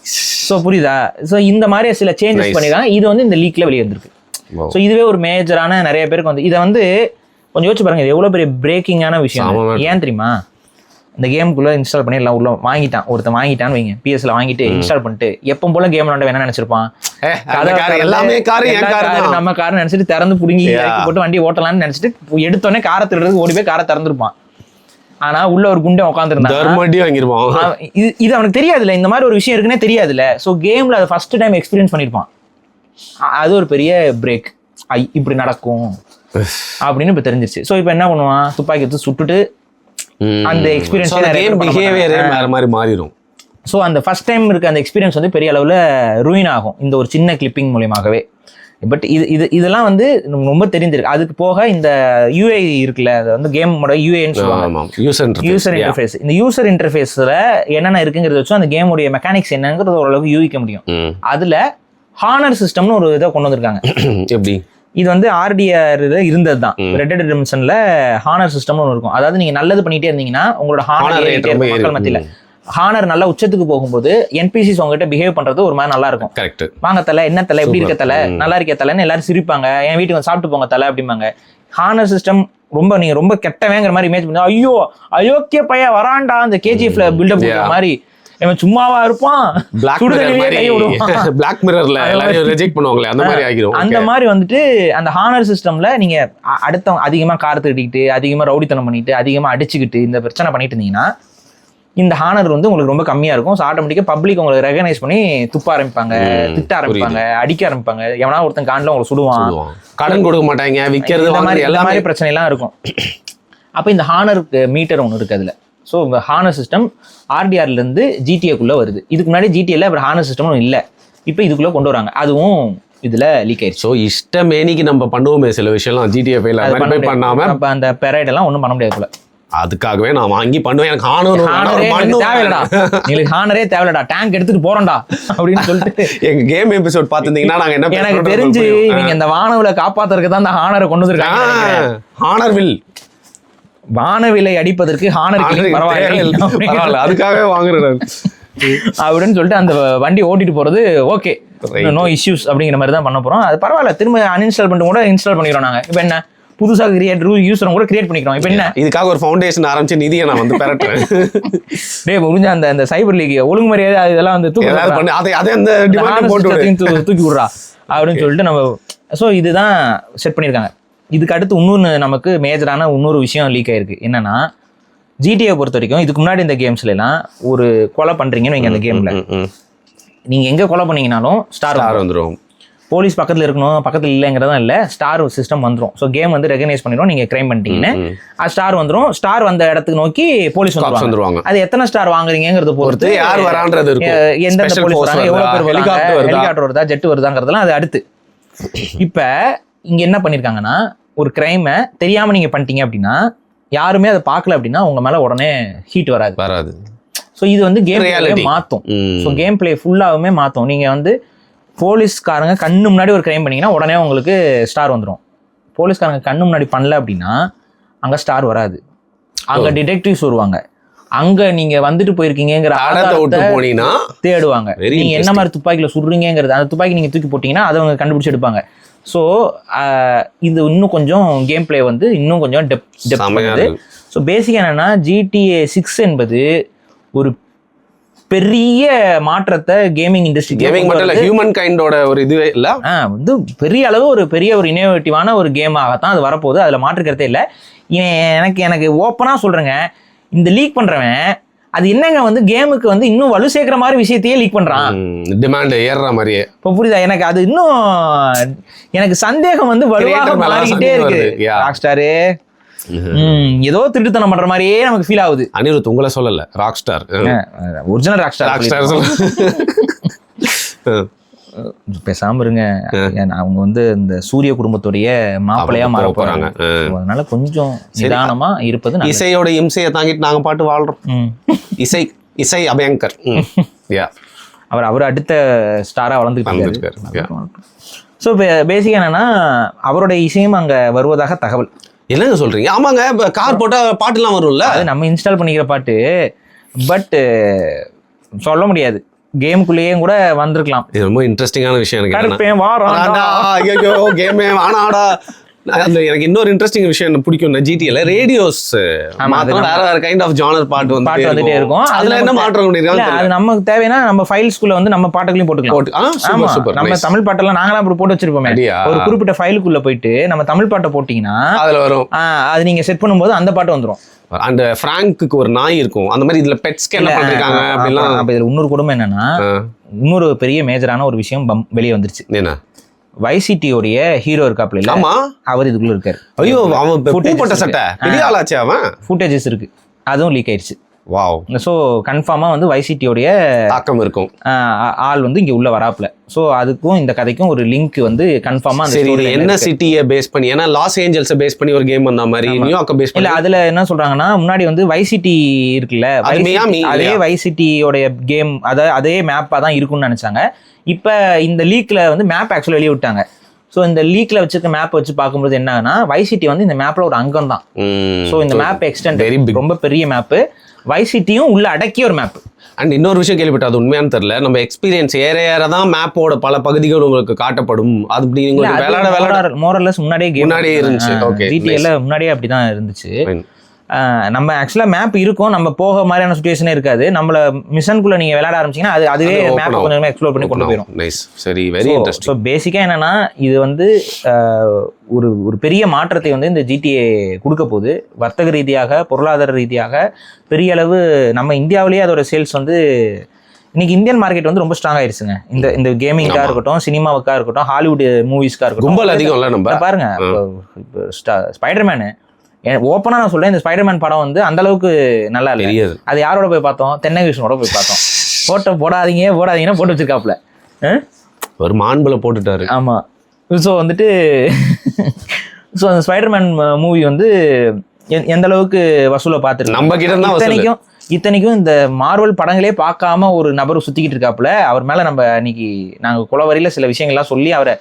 ஸோ புரியுதா? ஸோ இந்த மாதிரி சில சேஞ்சஸ் பண்ணிருக்காங்க. இது வந்து இந்த லீக்ல வெளியே வந்திருக்கு. ஸோ இதுவே ஒரு மேஜரான நிறைய பேருக்கு வந்து இதை வந்து கொஞ்சம் யோசிச்சு பாருங்க, இது எவ்வளோ பெரிய பிரேக்கிங்கான விஷயம். ஏன் தெரியுமா? இந்த கேமுக்குள்ள இன்ஸ்டால் பண்ணி எல்லாம் உள்ள ஒருத்தன் வாங்கிட்டான்னு வைங்க, பிஎஸ்ல வாங்கிட்டு இன்ஸ்டால் பண்ணிட்டு எப்போ போல கேம் விளாண்ட என்ன நினைச்சிருப்பான், நம்ம காரை நினைச்சிட்டு திறந்து புடுங்கி போட்டு வண்டி ஓட்டலாம்னு நினைச்சிட்டு எடுத்தோடனே காரை திருடுறதுக்கு ஓடி போய் காரை திறந்துருப்பான். ஆனா உள்ள ஒரு குண்டை உட்காந்துருந்தான், இது அவனுக்கு தெரியாதுல்ல, இந்த மாதிரி ஒரு விஷயம் இருக்குன்னே தெரியாதுல்ல. ஸோ கேம்ல அதை ஃபர்ஸ்ட் டைம் எக்ஸ்பீரியன்ஸ் பண்ணிருப்பான். அது ஒரு பெரிய பிரேக், இப்படி நடக்கும் அப்படின்னு இப்ப தெரிஞ்சிருச்சு. ஸோ இப்ப என்ன பண்ணுவான், துப்பாக்கி எடுத்து சுட்டுட்டு அந்த எக்ஸ்பீரியன்ஸ் மாறிடும். ஸோ அந்த ஃபர்ஸ்ட் டைம் இருக்க அந்த எக்ஸ்பீரியன்ஸ் வந்து பெரிய அளவுல ரூயின் ஆகும் இந்த ஒரு சின்ன கிளிப்பிங் மூலியமாகவே. பட் இதெல்லாம் வந்து ரொம்ப தெரிஞ்சிருக்கு. அதுக்கு போக இந்த யூஐ இருக்குல்ல, அது வந்து கேமோட யூஏன்னு சொல்லுவாங்க, யூசர் இன்டர்ஃபேஸ். இந்த யூசர் இன்டர்ஃபேஸ்ல என்னென்ன இருக்குங்கிறத வச்சு அந்த கேமுடைய மெக்கானிக்ஸ் என்னங்கிறது ஓரளவுக்கு யூகிக்க முடியும். அதுல ஹானர் சிஸ்டம்னு ஒரு இதை கொண்டு வந்திருக்காங்க. எப்படி? இது வந்து ஆர்டிஆர் இருந்தது தான். ரெட் டெட் ரிடெம்ப்ஷன்ல ஹானர் சிஸ்டம்னு ஒன்று இருக்கும். அதாவது நீங்க நல்லது பண்ணிட்டே இருந்தீங்கன்னா உங்களோட ஹானர் மக்கள் மத்தியில ஹானர் நல்லா உச்சத்துக்கு போகும்போது என்பிசிஸ் உங்ககிட்ட பிஹேவ் பண்றது ஒரு மாதிரி நல்லா இருக்கும். கரெக்ட். வாங்க தலை, என்ன தலை, எப்படி இருக்க தலை, நல்லா இருக்க தலைன்னு எல்லாரும் சிரிப்பாங்க. என் வீட்டுக்கு வந்து சாப்பிட்டு போங்க தலை அப்படிம்பாங்க. ஹானர் சிஸ்டம் நீங்க ரொம்ப கெட்டவேங்கிற மாதிரி இமேஜ் பண்ணி, ஐயோ அயோக்கிய பைய வரான்டா அந்த கேஜிஎஃப்ல பில்டப் பண்ற மாதிரி, இவன் சும்மாவா இருப்பான், பிளாக் மிரர்ல எல்லாரும் ரிஜெக்ட் பண்ணுவாங்களே அந்த மாதிரி ஆகிரும். அந்த மாதிரி வந்துட்டு அந்த ஹானர் சிஸ்டம்ல நீங்க அடுத்த அதிகமா கார் திருடிக்கிட்டு, அதிகமா ரவுடித்தனம் பண்ணிட்டு, அதிகமா அடிச்சுக்கிட்டு இந்த பிரச்சனை பண்ணிட்டு இருந்தீங்கன்னா இந்த ஹானர் வந்து உங்களுக்கு ரொம்ப கம்மியா இருக்கும். ஸோ ஆட்டோமேட்டிக்கா பப்ளிக் உங்களுக்கு ரெகனைஸ் பண்ணி துப்ப ஆரம்பிப்பாங்க, திட்ட ஆரம்பிப்பாங்க, அடிக்க ஆரம்பிப்பாங்க. எவனா ஒருத்தன் காண்டில் உங்களுக்கு சுடுவான், கடன் கொடுக்க மாட்டாங்க, விற்கிறது எல்லா மாதிரி பிரச்சனை எல்லாம் இருக்கும். அப்போ இந்த ஹானருக்கு மீட்டர் ஒன்று இருக்கு அதுல. ஸோ ஹானர் சிஸ்டம் ஆர்டிஆர்ல இருந்து ஜிடிஏக்குள்ள வருது. இதுக்கு முன்னாடி ஜிடிஏல அப்புறம் ஹானர் சிஸ்டம் இல்லை, இப்போ இதுக்குள்ள கொண்டு வராங்க. அதுவும் இதுல லீக் ஆயிடுச்சு. ஸோ இஷ்டமேனிக்கு நம்ம பண்ணுவோமே சில விஷயம்லாம் ஜிடிஏ பண்ணாம அப்போ அந்த பெரைட் எல்லாம் ஒன்றும் பண்ண முடியாது போல. அதுக்காகவே நான் வாங்கி பண்ணுவேன். எனக்கு தேவையில்லடா, உங்களுக்கு ஹானரே தேவையில்லடா, டேங்க் எடுத்துட்டு போறோம்டா அப்படின்னு சொல்லிட்டு எங்க கேம் எபிசோட் பாத்தீங்கன்னா நாங்க என்ன எனக்கு தெரிஞ்சு இவங்க இந்த வானவிலை காப்பாத்துறதுக்கு தான் இந்த ஹானரை கொண்டு வந்திருக்காங்க. ஹானர் வில், வானவிலை அடிப்பதற்கு ஹானர் பரவாயில்ல, அதுக்காகவே வாங்குறேன் அப்படின்னு சொல்லிட்டு அந்த வண்டி ஓட்டிட்டு போறது ஓகே, நோ இஷ்யூஸ் அப்படிங்கிற மாதிரி தான் பண்ண போறோம். அது பரவாயில்ல, திரும்ப அன்இன்ஸ்டால் பண்ணிட்டு கூட இன்ஸ்டால் பண்ணிக்கிறோம் நாங்க. இப்போ என்ன புதுசா யூசரும் கூட கிரியேட் பண்ணிக்கிறோம். இப்போ என்ன இதுக்காக ஒரு ஃபவுண்டேஷன் ஆரம்பிச்சு நிதியை நான் வந்து பெறட்டேன். டே முடிஞ்ச அந்த சைபர் லீக் ஒழுங்குமுறையாக இதெல்லாம் வந்து தூக்கி விடுறா அப்படின்னு சொல்லிட்டு நம்ம. ஸோ இதுதான் செட் பண்ணியிருக்காங்க. இதுக்கு அடுத்து இன்னொன்று நமக்கு மேஜரான இன்னொரு விஷயம் லீக் ஆயிருக்கு. என்னன்னா ஜிடிஏ பொறுத்த வரைக்கும் இதுக்கு முன்னாடி இந்த கேம்ஸ்ல எல்லாம் ஒரு கொலை பண்றீங்கன்னு வைங்க, அந்த கேம்ல நீங்க எங்க கொலை பண்ணீங்கனாலும் ஸ்டார் வந்துடும். போலீஸ் பக்கத்தில் இருக்கணும், பக்கத்தில் இல்லைங்கிறதும் இல்லை, ஸ்டார் சிஸ்டம் வந்துடும். ஸோ கேம் வந்து ரெகனைஸ் பண்ணிடும் நீங்க கிரைம் பண்ணிட்டீங்கன்னு. அது ஸ்டார் வந்துடும். ஸ்டார் வந்த இடத்துக்கு நோக்கி போலீஸ் வந்துருவாங்க. அது எத்தனை ஸ்டார் வாங்குறீங்கிறத பொறுத்து, யார் வரான்றது, எந்தெந்த போலீஸ் வராங்க, எவ்வளவு பேர் வராங்க, ஹெலிகாப்டர் வருதா, ஜெட் வருதாங்கிறதுலாம் அது அடுத்து. இப்ப இங்க என்ன பண்ணிருக்காங்கன்னா, ஒரு கிரைமை தெரியாம நீங்க பண்ணிட்டீங்க அப்படின்னா, யாருமே அதை பார்க்கல அப்படின்னா உங்க மேல உடனே ஹீட் வராது. ஸோ இது வந்து கேம் பிளே மாற்றும். ஸோ கேம் பிளே ஃபுல்லாகவுமே மாற்றும். நீங்க வந்து போலீஸ்காரங்க கண்ணு முன்னாடி ஒரு கிரைம் பண்ணீங்கன்னா உடனே உங்களுக்கு ஸ்டார் வந்துடும். போலீஸ்காரங்க கண்ணு முன்னாடி பண்ணல அப்படின்னா அங்கே ஸ்டார் வராது. அங்கே டிடெக்டிவ்ஸ் வருவாங்க. அங்கே நீங்க வந்துட்டு போயிருக்கீங்கிற ஆதாரத்தை தேடுவாங்க. நீங்க என்ன மாதிரி துப்பாக்கியில் சுடுறீங்கிறது, அந்த துப்பாக்கி நீங்க தூக்கி போட்டீங்கன்னா அதை அவங்க கண்டுபிடிச்சு எடுப்பாங்க. ஸோ இது இன்னும் கொஞ்சம் கேம் பிளே வந்து இன்னும் கொஞ்சம் டெப்த் பண்ணுது. ஸோ பேசிக்காக என்னன்னா GTA 6 என்பது ஒரு பெரிய மாற்றத்தை கேமிங் இண்டஸ்ட்ரி, கேமிங் மட்டும் இல்ல ஹியூமன் கைண்டோட ஒரு இதுவே இல்ல, வந்து பெரிய அளவு ஒரு பெரிய ஒரு இனோவேட்டிவான ஒரு கேமாகத்தான் அது வரப்போகுது. அதுல மாற்றுக்கிறதே இல்லை. எனக்கு ஓப்பனா சொல்றேங்க, இந்த லீக் பண்றவன் அது என்னங்க வந்து கேமுக்கு வந்து இன்னும் வலு சேர்க்கிற மாதிரி விஷயத்தையே லீக் பண்றான், டிமாண்ட் ஏறுற மாதிரியே. இப்போ புரியுதா? எனக்கு அது இன்னும் எனக்கு சந்தேகம் வந்து வலுவாக மாறிக்கிட்டே இருக்கு. ராக்ஸ்டாரு ஏதோ திருட்டுத்தனம் பண்ற மாதிரியே நமக்கு ஃபீல் ஆகுது. அனிருத் உங்களை சொல்லல, rock star, original rock star பேசாம இருங்க. அவங்க வந்து இந்த சூரிய குடும்பத்துடைய மாப்பிள்ளையா மாற போறாங்க. அதனால கொஞ்சம் நிதானமா இருப்பது. இசையோட இம்சையை தாங்கிட்டு நாங்க பாட்டு வாழ்றோம். இசை அபயங்கர் அவர் அடுத்த ஸ்டாரா வளர்ந்துட்டு. ஸோ பேசிக்கா என்னன்னா அவருடைய இசையும் அங்க வருவதாக தகவல். என்னங்க சொல்றீங்க? ஆமாங்க, கார் போட்டா பாட்டுலாம் வரும்ல, அது நம்ம இன்ஸ்டால் பண்ணிக்கிற பாட்டு. பட் சொல்ல முடியாது, கேமுக்குள்ளேயே கூட வந்திருக்கலாம். இது ரொம்ப இன்ட்ரெஸ்டிங்கான விஷயம். எனக்கு எனக்கு இன்னொரு இன்ட்ரெஸ்டிங் விஷயம் என்ன பிடிக்கும், ஜிடிஏல ரேடியோஸ் வேற கைண்ட் ஆஃப் ஜானர் பாட்டு வந்துட்டே இருக்கும். அதுல என்ன மாற்றம் பண்ணிருக்காங்க, அது நமக்கு தேவைன்னா நம்ம ஃபைல்ஸ்குள்ள வந்து நம்ம பாட்டுகளையும் போட்டுக்கலாம். நம்ம தமிழ் பாட்டெல்லாம் நாங்களாம் அப்படி போட்டு வச்சிருப்போமே, ஒரு குறிப்பிட்ட ஃபைலுக்குள்ள போயிட்டு நம்ம தமிழ் பாட்டை போட்டீங்கன்னா அதுல வரும். அது நீங்க செட் பண்ணும்போது அந்த பாட்டு வந்துடும். அந்த பிராங்க்கு ஒரு நாய் இருக்கும், அந்த மாதிரி இதுல பெட்ஸ்க்கு என்ன பண்ணிருக்காங்க அப்படிலாம். அப்ப இதுல இன்னொரு குடும்பம் என்னன்னா, இன்னொரு பெரிய மேஜரான ஒரு விஷயம் வெளியே வந்துருச்சு. என்ன? வைசிட்டியோடைய ஹீரோ இருக்காப்ல, ஆமா, அவர் இதுக்குள்ள இருக்காரு. ஐயோ, அவன் பூப்பட்ட சட்டை பெரிய ஆளாச்சு. அவன் ஃபுட்டேஜஸ் இருக்கு, அதுவும் லீக் ஆயிடுச்சு. வாவ். ஸோ கன்ஃபார்மா வந்து வைசிட்டியோடைய தாக்கம் இருக்கும், ஆள் வந்து இங்க உள்ள வராப்ல. ஸோ அதுக்கும் இந்த கதைக்கும் ஒரு லிங்க் வந்து கன்ஃபார்மா. சரி, என்ன சிட்டியை பேஸ் பண்ணி, ஏன்னா லாஸ் ஏஞ்சல்ஸை பேஸ் பண்ணி ஒரு கேம் வந்த மாதிரி, நியூயார்க்கை பேஸ் பண்ணி. அதுல என்ன சொல்றாங்கன்னா, முன்னாடி வந்து வைசிட்டி இருக்குல்ல, அதே வைசிட்டியோடைய கேம், அதே மேப்பா தான் இருக்கும்னு நினைச்சாங்க. இப்போ இந்த லீக்ல வந்து மேப் ஆக்சுவலி வெளியே விட்டாங்க. ஸோ இந்த லீக்ல வச்சிருக்க மேப் வச்சு பார்க்கும்போது என்னன்னா, வைசிட்டி வந்து இந்த மேப்ல ஒரு அங்கம் தான். ஸோ இந்த மேப் எக்ஸ்டெண்ட் ரொம்ப பெரிய மேப்பு. வைஸ் சிட்டியும் உள்ள அடக்கிய ஒரு மேப். அண்ட் இன்னொரு விஷயம் கேள்விப்பட்ட, அது உண்மையானு தெரியல, நம்ம எக்ஸ்பீரியன்ஸ் ஏற தான் மேப்போட பல பகுதிகள் உங்களுக்கு காட்டப்படும். அது அப்படி உங்களுக்கு விளையாட மோரல்லஸ் முன்னாடியே இருந்துச்சு. ஓகே, ஜிடிஏல முன்னாடியே அப்படிதான் இருந்துச்சு. நம்ம ஆக்சுவலா மேப் இருக்கும், நம்ம போக மாதிரியான சுச்சுவேஷனே இருக்காது. நம்மள மிஷனுக்குள்ள நீங்க விளையாட ஆரம்பிச்சீங்கன்னா அதுவே மேப் கொஞ்சம் எக்ஸ்ப்ளோர் பண்ணி கொண்டு போயிடும். நைஸ், சரி, வெரி இன்ட்ரஸ்டிங். ஸோ பேசிக்கா என்னன்னா, இது வந்து ஒரு பெரிய மாற்றத்தை வந்து இந்த ஜிடிஏ கொடுக்க போகுது. வர்த்தக ரீதியாக, பொருளாதார ரீதியாக பெரிய அளவு நம்ம இந்தியாவிலேயே அதோட சேல்ஸ் வந்து இன்னைக்கு இந்தியன் மார்க்கெட் வந்து ரொம்ப ஸ்ட்ராங் ஆயிருச்சுங்க. இந்த கேமிங்கா இருக்கட்டும், சினிமாவுக்கா இருக்கட்டும், ஹாலிவுட் மூவிஸ்க்கா இருக்கட்டும், கும்பல் அதிகம் இல்ல. நம்ம பாருங்க, ஸ்பைடர்மேனு ஓப்பனா நான் சொல்றேன், இந்த ஸ்பைடர்மேன் படம் வந்து அந்த அளவுக்கு நல்லா இல்லை. அது யாரோட போய் பார்த்தோம்? தென்னகிருஷ்ணனோட போய் பார்த்தோம். போட்டோ போடாதீங்கன்னா போட்டு வச்சிருக்காப்ல, ஒரு மாண்புல போட்டுட்டாரு. ஆமா. ஸோ வந்துட்டு ஸோ அந்த ஸ்பைடர்மேன் மூவி வந்து எந்த அளவுக்கு வசூலை பார்த்துருக்கு நம்ம கிட்ட தான். இத்தனைக்கும் இந்த மார்வல் படங்களே பார்க்காம ஒரு நபர் சுத்திக்கிட்டு இருக்காப்புல. அவர் மேல நம்ம இன்னைக்கு நாங்க குலவரியில சில விஷயங்கள்லாம் சொல்லி அவரை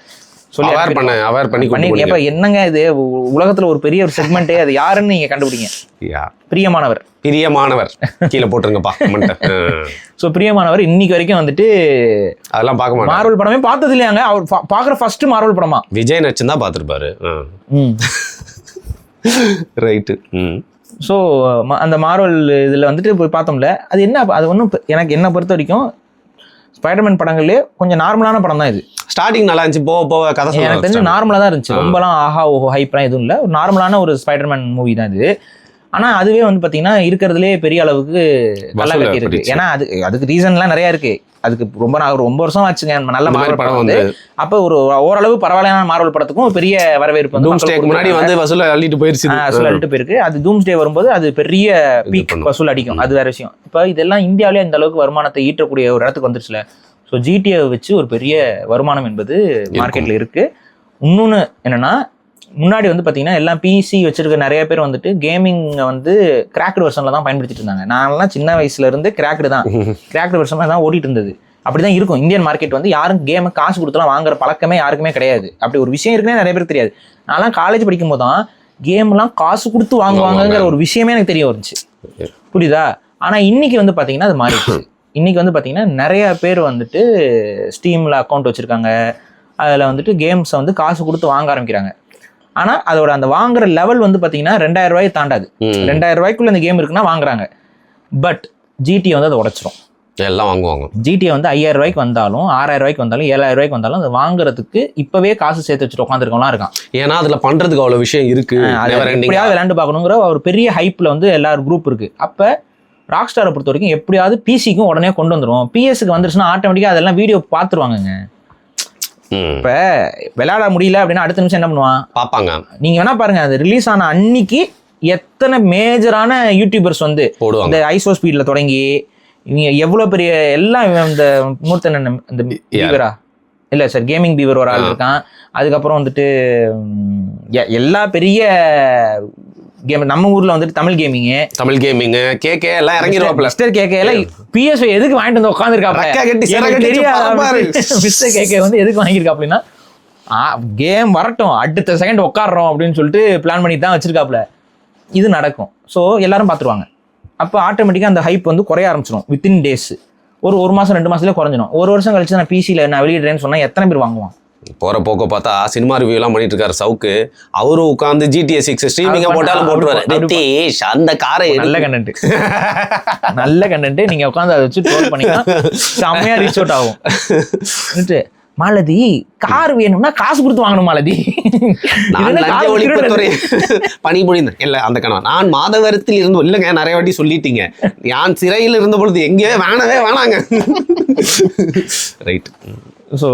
பண்ணி என்னங்க இது உலகத்துல ஒரு பெரிய ஒரு செக்மெண்டே, அது யாருன்னு நீங்க கண்டுபிடிங்க. பிரியமானவர் கீழே போட்டுருங்கப்பா. சோ பிரியமானவர் இன்னைக்கு வரைக்கும் வந்துட்டு அதெல்லாம் பார்க்க மாட்டாங்க. மார்வல் படமே பார்த்தது இல்லையாங்க. அவர் பாக்குற ஃபர்ஸ்ட் மார்வல் படமா விஜய் நடிச்சு தான் பார்த்திருப்பாரு. ரைட்டு. ஸோ அந்த மார்வல் இதில் வந்துட்டு போய் பார்த்தோம்ல, அது என்ன, அது ஒன்றும் எனக்கு என்ன பொறுத்த வரைக்கும் ஸ்பைடர்மேன் படங்கள்லேயே கொஞ்சம் நார்மலான படம் தான் இது. ஸ்டார்டிங் நல்லா இருந்துச்சு, போக கதை எனக்கு தெரிஞ்சு நார்மலாக தான் இருந்துச்சு. ரொம்பலாம் ஆஹா ஓஹோ ஹைப்லாம் எதுவும் இல்லை. ஒரு நார்மலான ஒரு ஸ்பைடர்மேன் மூவி தான் இது. ஆனால் அதுவே வந்து பார்த்தீங்கன்னா இருக்கிறதுலே பெரிய அளவுக்கு நல்லா கட்டி இருக்கு. ஏன்னா அதுக்கு ரீசன்லாம் நிறையா இருக்கு. அதுக்கு ரொம்ப வருஷம் ஆச்சுங்க நல்ல மார்வல் படம் வந்து. அப்போ ஒரு ஓரளவு பரவாயில்லையான மார்வல் படத்துக்கும் ஒரு பெரிய வரவேற்பு வந்து முன்னாடி வந்து வசூல் அள்ளிட்டு போயிருக்கு. அது டூம்ஸ்டே வரும்போது அது பெரிய பீக் வசூல் அடிக்கும், அது வேற விஷயம். இப்போ இதெல்லாம் இந்தியாவிலே இந்த அளவுக்கு வருமானத்தை ஈட்டக்கூடிய ஒரு இடத்துக்கு வந்துருச்சுல. ஸோ ஜிடிஏ வச்சு ஒரு பெரிய வருமானம் என்பது மார்க்கெட்ல இருக்கு. இன்னொன்று என்னன்னா, முன்னாடி வந்து பார்த்தீங்கன்னா எல்லாம் பிசி வச்சிருக்க நிறைய பேர் வந்துட்டு கேமிங்கை வந்து கிராக்டு வெர்ஷனில் தான் பயன்படுத்திட்டு இருந்தாங்க. நான்லாம் சின்ன வயசுல இருந்து கிராக்டு வெர்ஷனில் தான் ஓடிட்டு இருந்தது. அப்படிதான் இருக்கும். இந்தியன் மார்க்கெட் வந்து யாரும் கேமை காசு கொடுத்துலாம் வாங்குற பழக்கமே யாருக்குமே கிடையாது. அப்படி ஒரு விஷயம் இருக்குன்னே நிறைய பேருக்கு தெரியாது. நான்லாம் காலேஜ் படிக்கும் போது தான் கேம்லாம் காசு கொடுத்து வாங்குவாங்கங்கிற ஒரு விஷயமே எனக்கு தெரிய வந்துச்சு. புரியுதா? ஆனால் இன்னைக்கு வந்து பார்த்தீங்கன்னா அது மாறிடுச்சு. இன்னைக்கு வந்து பார்த்தீங்கன்னா நிறைய பேர் வந்துட்டு ஸ்டீமில் அக்கௌண்ட் வச்சுருக்காங்க. அதில் வந்துட்டு கேம்ஸை வந்து காசு கொடுத்து வாங்க ஆரம்பிக்கிறாங்க. ஆனால் அதோட அந்த வாங்குற லெவல் வந்து பார்த்தீங்கன்னா 2000 ரூபாய் தாண்டாது. 2000 ரூபாய்க்குள்ள இந்த கேம் இருக்குன்னா வாங்குறாங்க. பட் ஜிடிஏ வந்து அதை உடைச்சிரும். எல்லாம் வாங்குவாங்க. ஜிடிஏ வந்து 5000 ரூபாய்க்கு வந்தாலும் 6000 ரூபாய்க்கு வந்தாலும் 7000 ரூபாய்க்கு வந்தாலும் அதை வாங்குறதுக்கு இப்பவே காசு சேர்த்து வச்சுட்டு உட்காந்துருக்கலாம் இருக்கான். ஏன்னா அதுல பண்றதுக்கு அவ்வளவு விஷயம் இருக்கு. எப்படியாவது விளையாண்டு பார்க்கணுங்கிற ஒரு பெரிய ஹைப்ல வந்து எல்லாரும் குரூப் இருக்கு. அப்ப ராக் ஸ்டாரை பொறுத்த வரைக்கும் எப்படியாவது பிசிக்கும் உடனே கொண்டு வந்துடும். பிஎஸ்க்கு வந்துருச்சுன்னா ஆட்டோமேட்டிக்கா அதெல்லாம் வீடியோ பார்த்துருவாங்க. இப்ப விளையாட முடியல அப்படின்னா அடுத்த நிமிஷம் என்ன பண்ணுவான் பார்ப்பாங்க. நீங்க வேணா பாருங்க, அது ரிலீஸ் ஆன அன்னைக்கு எத்தனை மேஜரான யூடியூபர்ஸ் வந்து இந்த ஐசோ ஸ்பீட்ல தொடங்கி இவங்க எவ்வளவு பெரிய எல்லாம் இந்த மூர்த்தன் இந்த பீவரா இல்ல சார் கேமிங் பீவர் ஒரு ஆள் இருக்கான். அதுக்கப்புறம் வந்துட்டு எல்லா பெரிய கேம் நம்ம ஊர்ல வந்துட்டு தமிழ் கேமிங் கேகே எல்லாம் இறங்கிடுவாப்ல. மிஸ்டர் கேகே எல்லாம் பிஎஸ்ஐ எதுக்கு வாங்கிட்டு வந்து உட்காந்துருக்காப்ல மிஸ்டர் கேகே வந்து எதுக்கு வாங்கியிருக்காப்லன்னா கேம் வரட்டும் அடுத்த செகண்ட் உட்காடுறோம் அப்படின்னு சொல்லிட்டு பிளான் பண்ணி தான் வச்சிருக்காப்ல. இது நடக்கும். ஸோ எல்லாரும் பார்த்துருவாங்க. அப்போ ஆட்டோமேட்டிக்காக அந்த ஹைப் வந்து குறைய ஆரம்பிச்சிடும். வித்தின் டேஸ் ஒரு மாதம் 2 மாதத்துல குறைஞ்சிடும். ஒரு வருஷம் கழிச்சு நான் பிசியில் நான் வெளியிடுறேன்னு சொன்னால் எத்தனை பேர் வாங்குவான்? போற போக்க பார்த்தா சினிமா ரிவ்யூ எல்லாம் பண்ணிட்டு இருக்காரு சவுக்கு. அவரும் உட்காந்து GTA 6 ஸ்ட்ரீமிங்கா போட்டாலும் போட்டுருவாரு. அந்த காரை நல்ல கண்டென்ட் நீங்க உட்காந்து அதை வச்சு ட்ரோல் பண்ணீங்கன்னா செம்மையா ரீச் அவுட் ஆகும். மாலதி கார் வேணும்னா காசு கொடுத்து வாங்கணும் மாலதி. பணிபுரிந்தேன் இல்ல அந்த கணவன் நான் மாதவரத்தில் இருந்து இல்லைங்க நிறைய வாட்டி சொல்லிட்டீங்க. நான் சிறையில் இருந்த பொழுது எங்கேயோ வேணாங்க. ரைட். ஸோ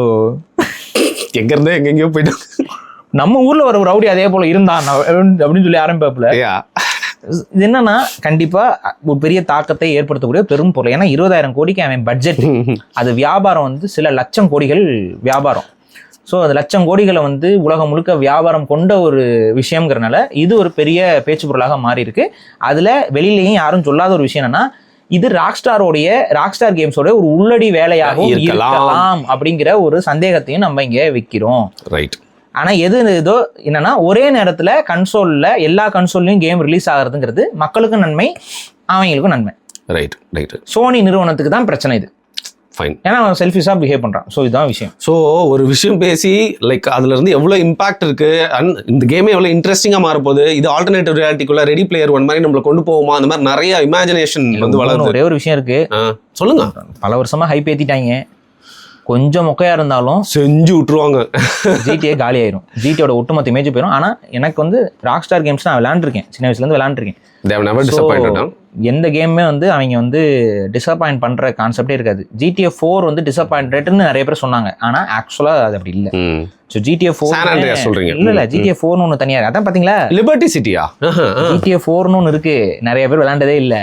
எங்க இருந்தே எங்கெங்கயோ போயிட்டாங்க. நம்ம ஊர்ல ஒரு ரவுடி அதே போல இருந்தான் அப்படின்னு சொல்லி ஆரம்பிப்பாப்புல. இது என்னன்னா கண்டிப்பா ஒரு பெரிய தாக்கத்தை ஏற்படுத்தக்கூடிய பெரும் பொருள். ஏன்னா 20,000 கோடிக்கு அவன் பட்ஜெட். அது வியாபாரம் வந்து சில லட்சம் கோடிகள் வியாபாரம். ஸோ அந்த லட்சம் கோடிகளை வந்து உலகம் முழுக்க வியாபாரம் கொண்ட ஒரு விஷயம்ங்கிறனால இது ஒரு பெரிய பேச்சு பொருளாக மாறி இருக்கு. அதுல வெளியிலையும் யாரும் சொல்லாத ஒரு விஷயம் என்னன்னா, இது ராக்ஸ்டார் கேம்ஸோட ஒரு உள்ளடி வேலையாகவும் இருக்கலாம் அப்படிங்கிற ஒரு சந்தேகத்தையும் நம்ம இங்க வைக்கிறோம். ரைட். ஆனா இதோ என்னன்னா ஒரே நேரத்துல கன்சோல்ல எல்லா கன்சோல்லையும் கேம் ரிலீஸ் ஆகுறதுங்கிறது மக்களுக்கும் நன்மை, அவங்களுக்கும் நன்மை. Right right. சோனி நிறுவனத்துக்கு தான் பிரச்சனை இது. ஃபைன். ஏன்னா அவன் செல்ஃபிஷாக பிஹேவ் பண்ணுறான். ஸோ இதுதான் விஷயம். ஸோ ஒரு விஷயம் பேசி லைக் அதுல இருந்து எவ்வளோ இம்பாக்ட் இருக்கு, இந்த கேமே எவ்வளோ இன்ட்ரெஸ்டிங்காக மாறப்போகுது, இது ஆல்டர்னேட்டிவ் ரியாலிட்டிக்குள்ள ரெடி பிளேயர் ஒன் மாதிரி நம்மளை கொண்டு போவோமா, அந்த மாதிரி நிறைய இமேஜினேஷன் வந்து வளருது. ஒரே ஒரு விஷயம் இருக்கு, சொல்லுங்க. பல வருஷமா ஹைப் ஏற்றிட்டாங்க, கொஞ்சம் மொக்கையா இருந்தாலும் செஞ்சு விட்டுருவாங்க. ஜிடிஏ காலி ஆயிரும், ஜிடியோட ஒட்டுமொத்த இமேஜ் போயிடும். ஆனால் எனக்கு வந்து ராக் ஸ்டார் கேம்ஸ் நான் விளையாண்டுருக்கேன், சின்ன வயசுலேருந்து விளையாண்டுருக்கேன். எந்த கேமுமே வந்து அவங்க வந்து டிசப்பாயிண்ட் பண்ற கான்செப்டே இருக்காது. ஜிடிஏ 4 வந்து டிசப்பாயிண்டட்னு நிறைய பேர் சொன்னாங்க, ஆனா ஆக்சுவலா அது அப்படி இல்லை. ஸோ ஜிடிஏ 4 சொல்றீங்க இல்ல ஜிடிஏ 4 ஒன்று தனியா இருக்கு. அதான் பாத்தீங்களா லிபர்ட்டி சிட்டியா, ஜிடிஏ 4 ஒன்று இருக்கு, நிறைய பேர் விளையாண்டதே இல்லை,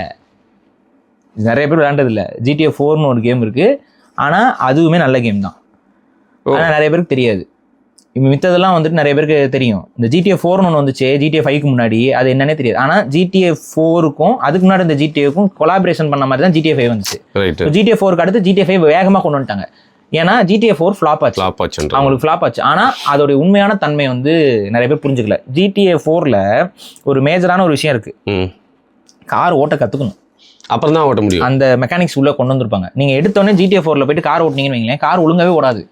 நிறைய பேர் விளையாண்டது இல்லை. ஜிடிஏ 4 ஒரு கேம் இருக்கு, ஆனா அதுவுமே நல்ல கேம் தான், ஆனா நிறைய பேருக்கு தெரியாது. மித்ததெல்லாம் வந்துட்டு நிறைய பேருக்கு தெரியும். இந்த ஜிடிஏ 4 ஒன்று வந்துச்சு ஜிடிஏ 5க்கு முன்னாடி, அது என்னன்னே தெரியாது. ஆனால் ஜிடிஏ 4க்கும் அதுக்கு முன்னாடி இந்த ஜிடிஏக்கும் கொலாபரேஷன் பண்ண மாதிரி தான் ஜிடிஏ 5 வந்துச்சு. ஜிடிஏ 4க்கு அடுத்து ஜிடிஏ 5 வேகமாக கொண்டு வந்துட்டாங்க. ஏன்னா ஜிடிஏ 4 ஃப்ளாப் ஆச்சு, அவங்களுக்கு ஃப்ளாப் ஆச்சு. ஆனால் அதோடைய உண்மையான தன்மை வந்து நிறைய பேர் புரிஞ்சுக்கல. ஜிடிஏ 4ல ஒரு மேஜரான ஒரு விஷயம் இருக்கு, கார் ஓட்ட கற்றுக்கணும், அப்புறம் தான் ஓட்ட முடியும். அந்த மெக்கானிக்ஸ் உள்ள கொண்டு வந்திருப்பாங்க. நீங்கள் எடுத்தோடனே ஜிடிஏ 4ல போயிட்டு கார் ஓட்டினீங்கன்னு வைங்களேன், கார் ஒழுங்காவே ஓடாது.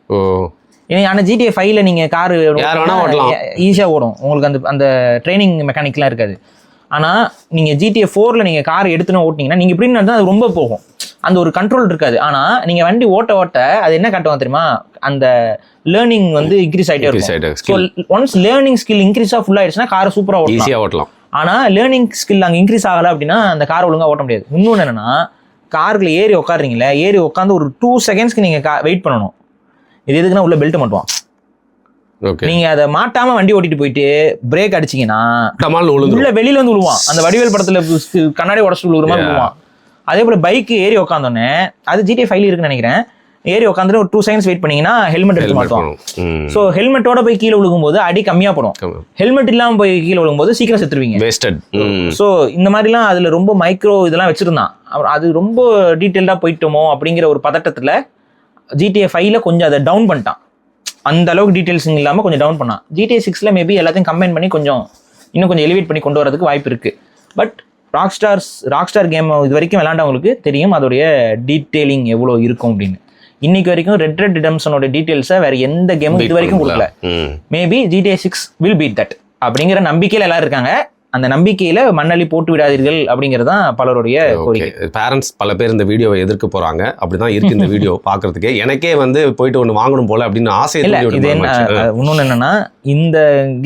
ஆனால் ஜிடிஏ 5ல நீங்கள் கார் ஈஸியாக ஓடும், உங்களுக்கு அந்த அந்த ட்ரைனிங் மெக்கானிக்லாம் இருக்காது. ஆனால் நீங்கள் ஜிடிஏ 4ல நீங்கள் கார் எடுத்துன்னு ஓட்டினீங்கன்னா நீங்கள் இப்படின்னு இருந்தால் அது ரொம்ப போகும், அந்த ஒரு கண்ட்ரோல் இருக்காது. ஆனால் நீங்கள் வண்டி ஓட்ட ஓட்ட அது என்ன காட்டுவாங்க தெரியுமா, அந்த லேர்னிங் வந்து இன்க்ரீஸ் ஆகிட்டே இருக்கும். ஸோ ஒன்ஸ் லேர்னிங் ஸ்கில் இன்க்ரீஸாக ஃபுல் ஆயிடுச்சுன்னா காரை சூப்பராக ஓட்டலாம். ஆனால் லேர்னிங் ஸ்கில் அங்கே இன்க்ரீஸ் ஆகலை அப்படின்னா அந்த கார் ஒழுங்காக ஓட்ட முடியாது. இன்னொன்று என்னன்னா, காருக்குள்ள ஏறி உட்காடுறீங்களே, ஏறி உட்காந்து ஒரு 2 செகண்ட்ஸ்க்கு நீங்கள் வெயிட் பண்ணணும். இது எதுக்குன்னா உள்ள பெல்ட் மாட்டுவான், நீங்க அதை மாட்டாம வண்டி ஓட்டிட்டு போயிட்டு பிரேக் அடிச்சீங்கன்னா உள்ள வெளியில வந்து விழுவான். அந்த வடிவேல் படத்துல கண்ணாடி உடச்சு விழுற மாதிரி விழுவான். அதே போல பைக் ஏறி உட்காந்தோன்னே, அது ஜிடிஏ 5 இருக்குன்னு நினைக்கிறேன், ஏறி உட்காந்துட்டு ஒரு 2 செகண்ட்ஸ் வெயிட் பண்ணீங்கன்னா ஹெல்மெட் எடுத்து மாட்டுவான். ஸோ ஹெல்மெட்டோட போய் கீழே விழுகும்போது அடி கம்மியா படும், ஹெல்மெட் இல்லாம போய் கீழே விழுகும்போது சீக்கிரம் செத்துருவீங்க. ஸோ இந்த மாதிரிலாம் அதுல ரொம்ப மைக்ரோ இதெல்லாம் வச்சிருந்தான். அது ரொம்ப டீட்டெயில்டா போயிட்டோமோ அப்படிங்கிற ஒரு பதட்டத்துல ஜிடிஏ 5ல கொஞ்சம் அதை டவுன் பண்ணிட்டான், அந்த அளவுக்கு டீட்டெயில்ஸ் இல்லாமல் கொஞ்சம் டவுன் பண்ணான். ஜிடிஏ 6ல மேபி எல்லாத்தையும் கம்பைன் பண்ணி இன்னும் கொஞ்சம் எலிவேட் பண்ணி கொண்டு வரதுக்கு வாய்ப்பு இருக்கு. பட் ராக் ஸ்டார் கேம் இது வரைக்கும் விளையாண்டவங்களுக்கு தெரியும் அதோடைய டீட்டெயிலிங் எவ்வளோ இருக்கும் அப்படின்னு. இன்னைக்கு வரைக்கும் ரெட் ரிடம்ஷனோட டீட்டெயில்ஸை வேற எந்த கேமும் இது வரைக்கும் கொடுக்கல. Maybe GTA 6 will beat that அப்படிங்கிற நம்பிக்கையில் எல்லாரும் இருக்காங்க. அந்த நம்பிக்கையில மண்ணள்ளி போட்டு விடாதீர்கள் அப்படிங்கிறது தான் பலருடைய கோரிக்கை. பேரண்ட்ஸ் பல பேர் இந்த வீடியோவை எதிர்க்க போறாங்க, அப்படிதான் இருக்கு இந்த வீடியோ பாக்குறதுக்கு. எனக்கே வந்து போயிட்டு ஒன்று வாங்கணும் போல அப்படின்னு ஆசை. இது என்ன இன்னொன்னு என்னன்னா, இந்த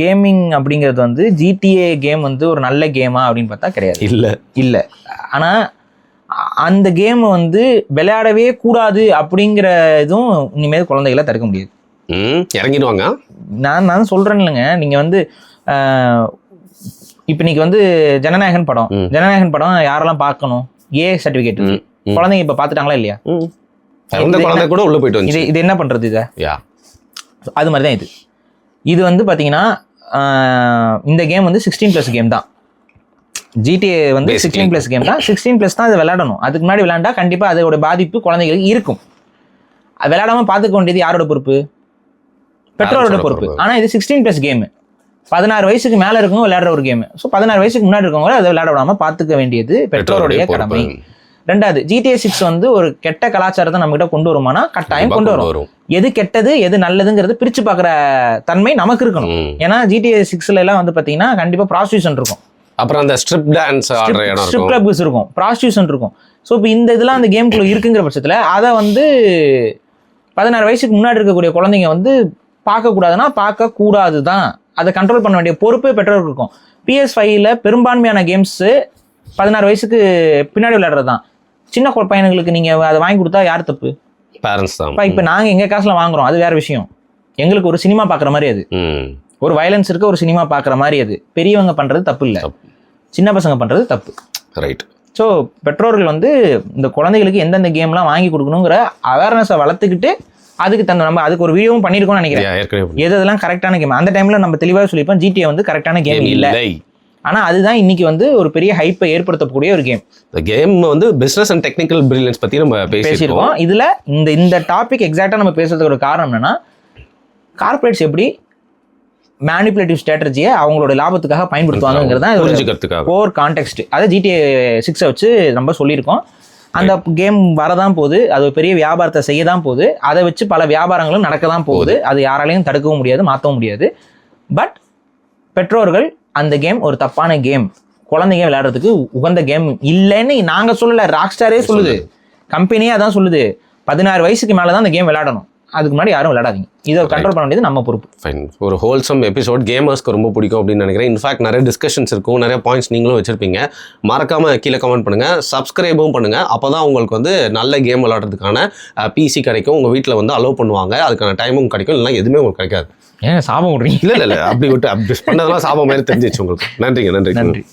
கேமிங் அப்படிங்கிறது வந்து ஜிடிஏ கேம் வந்து ஒரு நல்ல கேமா அப்படின்னு பார்த்தா கிடையாது, இல்ல. ஆனா அந்த கேம் வந்து விளையாடவே கூடாது அப்படிங்கிற இதுவும் இனிமேல் குழந்தைகளை தடுக்க முடியாது, இறங்கிடுவாங்க. நான் சொல்றேன் இல்லைங்க, நீங்க வந்து இப்போ இன்னைக்கு வந்து ஜனநாயகன் படம் யாரெல்லாம் பார்க்கணும், சர்டிஃபிகேட் குழந்தைங்க இப்போ பார்த்துட்டாங்களா இல்லையா, குழந்தை கூட உள்ள போயிட்டு இது என்ன பண்றது, இதை அது மாதிரி தான் இது வந்து பார்த்தீங்கன்னா இந்த கேம் வந்து 16+ கேம் தான். ஜிடிஏ வந்து 16+ கேம் தான், 16+ தான் இதை விளையாடணும். அதுக்கு முன்னாடி விளையாண்டா கண்டிப்பாக அதோட பாதிப்பு குழந்தைகளுக்கு இருக்கும். அது விளையாடாம பார்த்துக்க வேண்டியது யாரோட பொறுப்பு, பெற்றோரோட பொறுப்பு. ஆனால் இது 16+ கேமு, 16 வயசுக்கு மேல இருக்கவங்க விளையாடுற ஒரு கேம். ஸோ 16 வயசுக்கு முன்னாடி இருக்கவங்க அதை விளையாட விடாம பார்த்துக்க வேண்டியது பெற்றோருடைய கடமை. ரெண்டாவது, ஜிடிஏ 6 வந்து ஒரு கெட்ட கலாச்சாரத்தை நம்ம கிட்ட கொண்டு வருமானா கட்டாயம் கொண்டு வரும். எது கெட்டது எது நல்லதுங்கிறது பிரிச்சு பார்க்குற தன்மை நமக்கு இருக்கணும். ஏன்னா ஜிடிஏ 6ல எல்லாம் வந்து பாத்தீங்கன்னா கண்டிப்பா ப்ராஸ்டியூஷன் இருக்கும், அப்புறம் அந்த ஸ்ட்ரிப் டான்ஸ் ஸ்ட்ரிப் கிளப்ஸ் இருக்கும், ப்ராஸ்டியூஷன் இருக்கும். ஸோ இப்போ இந்த இதெல்லாம் அந்த கேம்குள்ள இருக்குங்கிற பட்சத்தில் அதை வந்து 16 வயசுக்கு முன்னாடி இருக்கக்கூடிய குழந்தைங்க வந்து பார்க்கக்கூடாதுன்னா பார்க்கக்கூடாது தான். அதை கண்ட்ரோல் பண்ண வேண்டிய பொறுப்பு பெற்றோருக்கு இருக்கும். PS5ல பெரும்பான்மையான கேம்ஸ் 16 வயசுக்கு பின்னாடி விளையாடுறது தான். சின்ன பையனுங்களுக்கு நீங்க அதை வாங்கி கொடுத்தா யார் தப்பு, பேரண்ட்ஸ் தான். இப்போ நாங்க எங்க காசுல வாங்குறோம், அது வேற விஷயம். எங்களுக்கு ஒரு சினிமா பாக்குற மாதிரி அது, ஒரு வயலன்ஸ் இருக்க ஒரு சினிமா பாக்குற மாதிரி அது. பெரியவங்க பண்றது தப்பு இல்லை, சின்ன பசங்க பண்றது தப்பு. ரைட். ஸோ பெற்றோர்கள் வந்து இந்த குழந்தைகளுக்கு எந்தெந்த கேம்லாம் வாங்கி கொடுக்கணுங்கிற அவேர்னஸை வளர்த்துக்கிட்டு அதுக்கு நம்ம அதுக்கு ஒரு வீடியோவும் பண்ணியிருக்கோம்னு நினைக்கிறேன். எதெல்லாம் கரெக்டான கேம் அந்த டைம்ல நம்ம தெளிவாக சொல்லிப்போம். ஜிடிஏ வந்து கரெக்டான கேம் இல்லை, ஆனா அதுதான் இன்னைக்கு வந்து ஒரு பெரிய ஹைப்பை ஏற்படுத்தக்கூடிய ஒரு கேம். இந்த கேம் வந்து பிசினஸ் அண்ட் டெக்னிக்கல் பிரில்லியன்ஸ் பத்தி நம்ம பேசியிருக்கோம். இதுல இந்த டாபிக் எக்ஸாக்டா நம்ம பேசுறதுக்கு ஒரு காரணம் என்னன்னா, கார்பரேட்ஸ் எப்படி மேனிப்புலேட்டிவ் ஸ்ட்ராட்டஜியை அவங்களோட லாபத்துக்காக பயன்படுத்துவாங்கிறது தான் புரிஞ்சுக்கிறதுக்காக கோர் கான்டெக்ட். அதை GTA 6 வச்சு நம்ம சொல்லியிருக்கோம். அந்த கேம் வரதான் போகுது, அது ஒரு பெரிய வியாபாரத்தை செய்ய தான் போகுது, அதை வச்சு பல வியாபாரங்களும் நடக்க தான் போகுது. அது யாராலையும் தடுக்கவும் முடியாது, மாற்றவும் முடியாது. பட் பெற்றோர்கள் அந்த கேம் ஒரு தப்பான கேம், குழந்தைங்க விளையாடுறதுக்கு உகந்த கேம் இல்லைன்னு நாங்கள் சொல்லலை, ராக்ஸ்டாரே சொல்லுது, கம்பெனியே அதான் சொல்லுது. 16 வயசுக்கு மேலே தான் அந்த கேம் விளையாடணும், அதுக்கு முன்னாடி யாரும் விளையாடாதீங்க. இதை கண்ட்ரோல் பண்ண வேண்டியது நம்ம பொறுப்பு. ஃபைன். ஒரு ஹோல்சம் எபிசோட், கேமர்ஸ்க்கு ரொம்ப பிடிக்கும் அப்படின்னு நினைக்கிறேன். இன்ஃபேக்ட் நிறைய டிஸ்கஷன்ஸ் இருக்கும், நிறைய பாயிண்ட்ஸ் நீங்களும் வச்சிருப்பீங்க. மறக்காம கீழே கமெண்ட் பண்ணுங்க, சப்ஸ்கிரைபும் பண்ணுங்க. அப்பதான் உங்களுக்கு வந்து நல்ல கேம் விளையாடுறதுக்கான பிசி கிடைக்கும், உங்க வீட்டில் வந்து அலோவ் பண்ணுவாங்க, அதுக்கான டைமும் கிடைக்கும். இல்லைன்னா எதுவுமே உங்களுக்கு கிடைக்காது. ஏன் சாபம் விடுறீங்க? இல்லை அப்படி விட்டு அப்படி பண்ணதெல்லாம் சாபம் மாதிரி தெரிஞ்சிச்சு உங்களுக்கு. நன்றிங்க. நன்றி.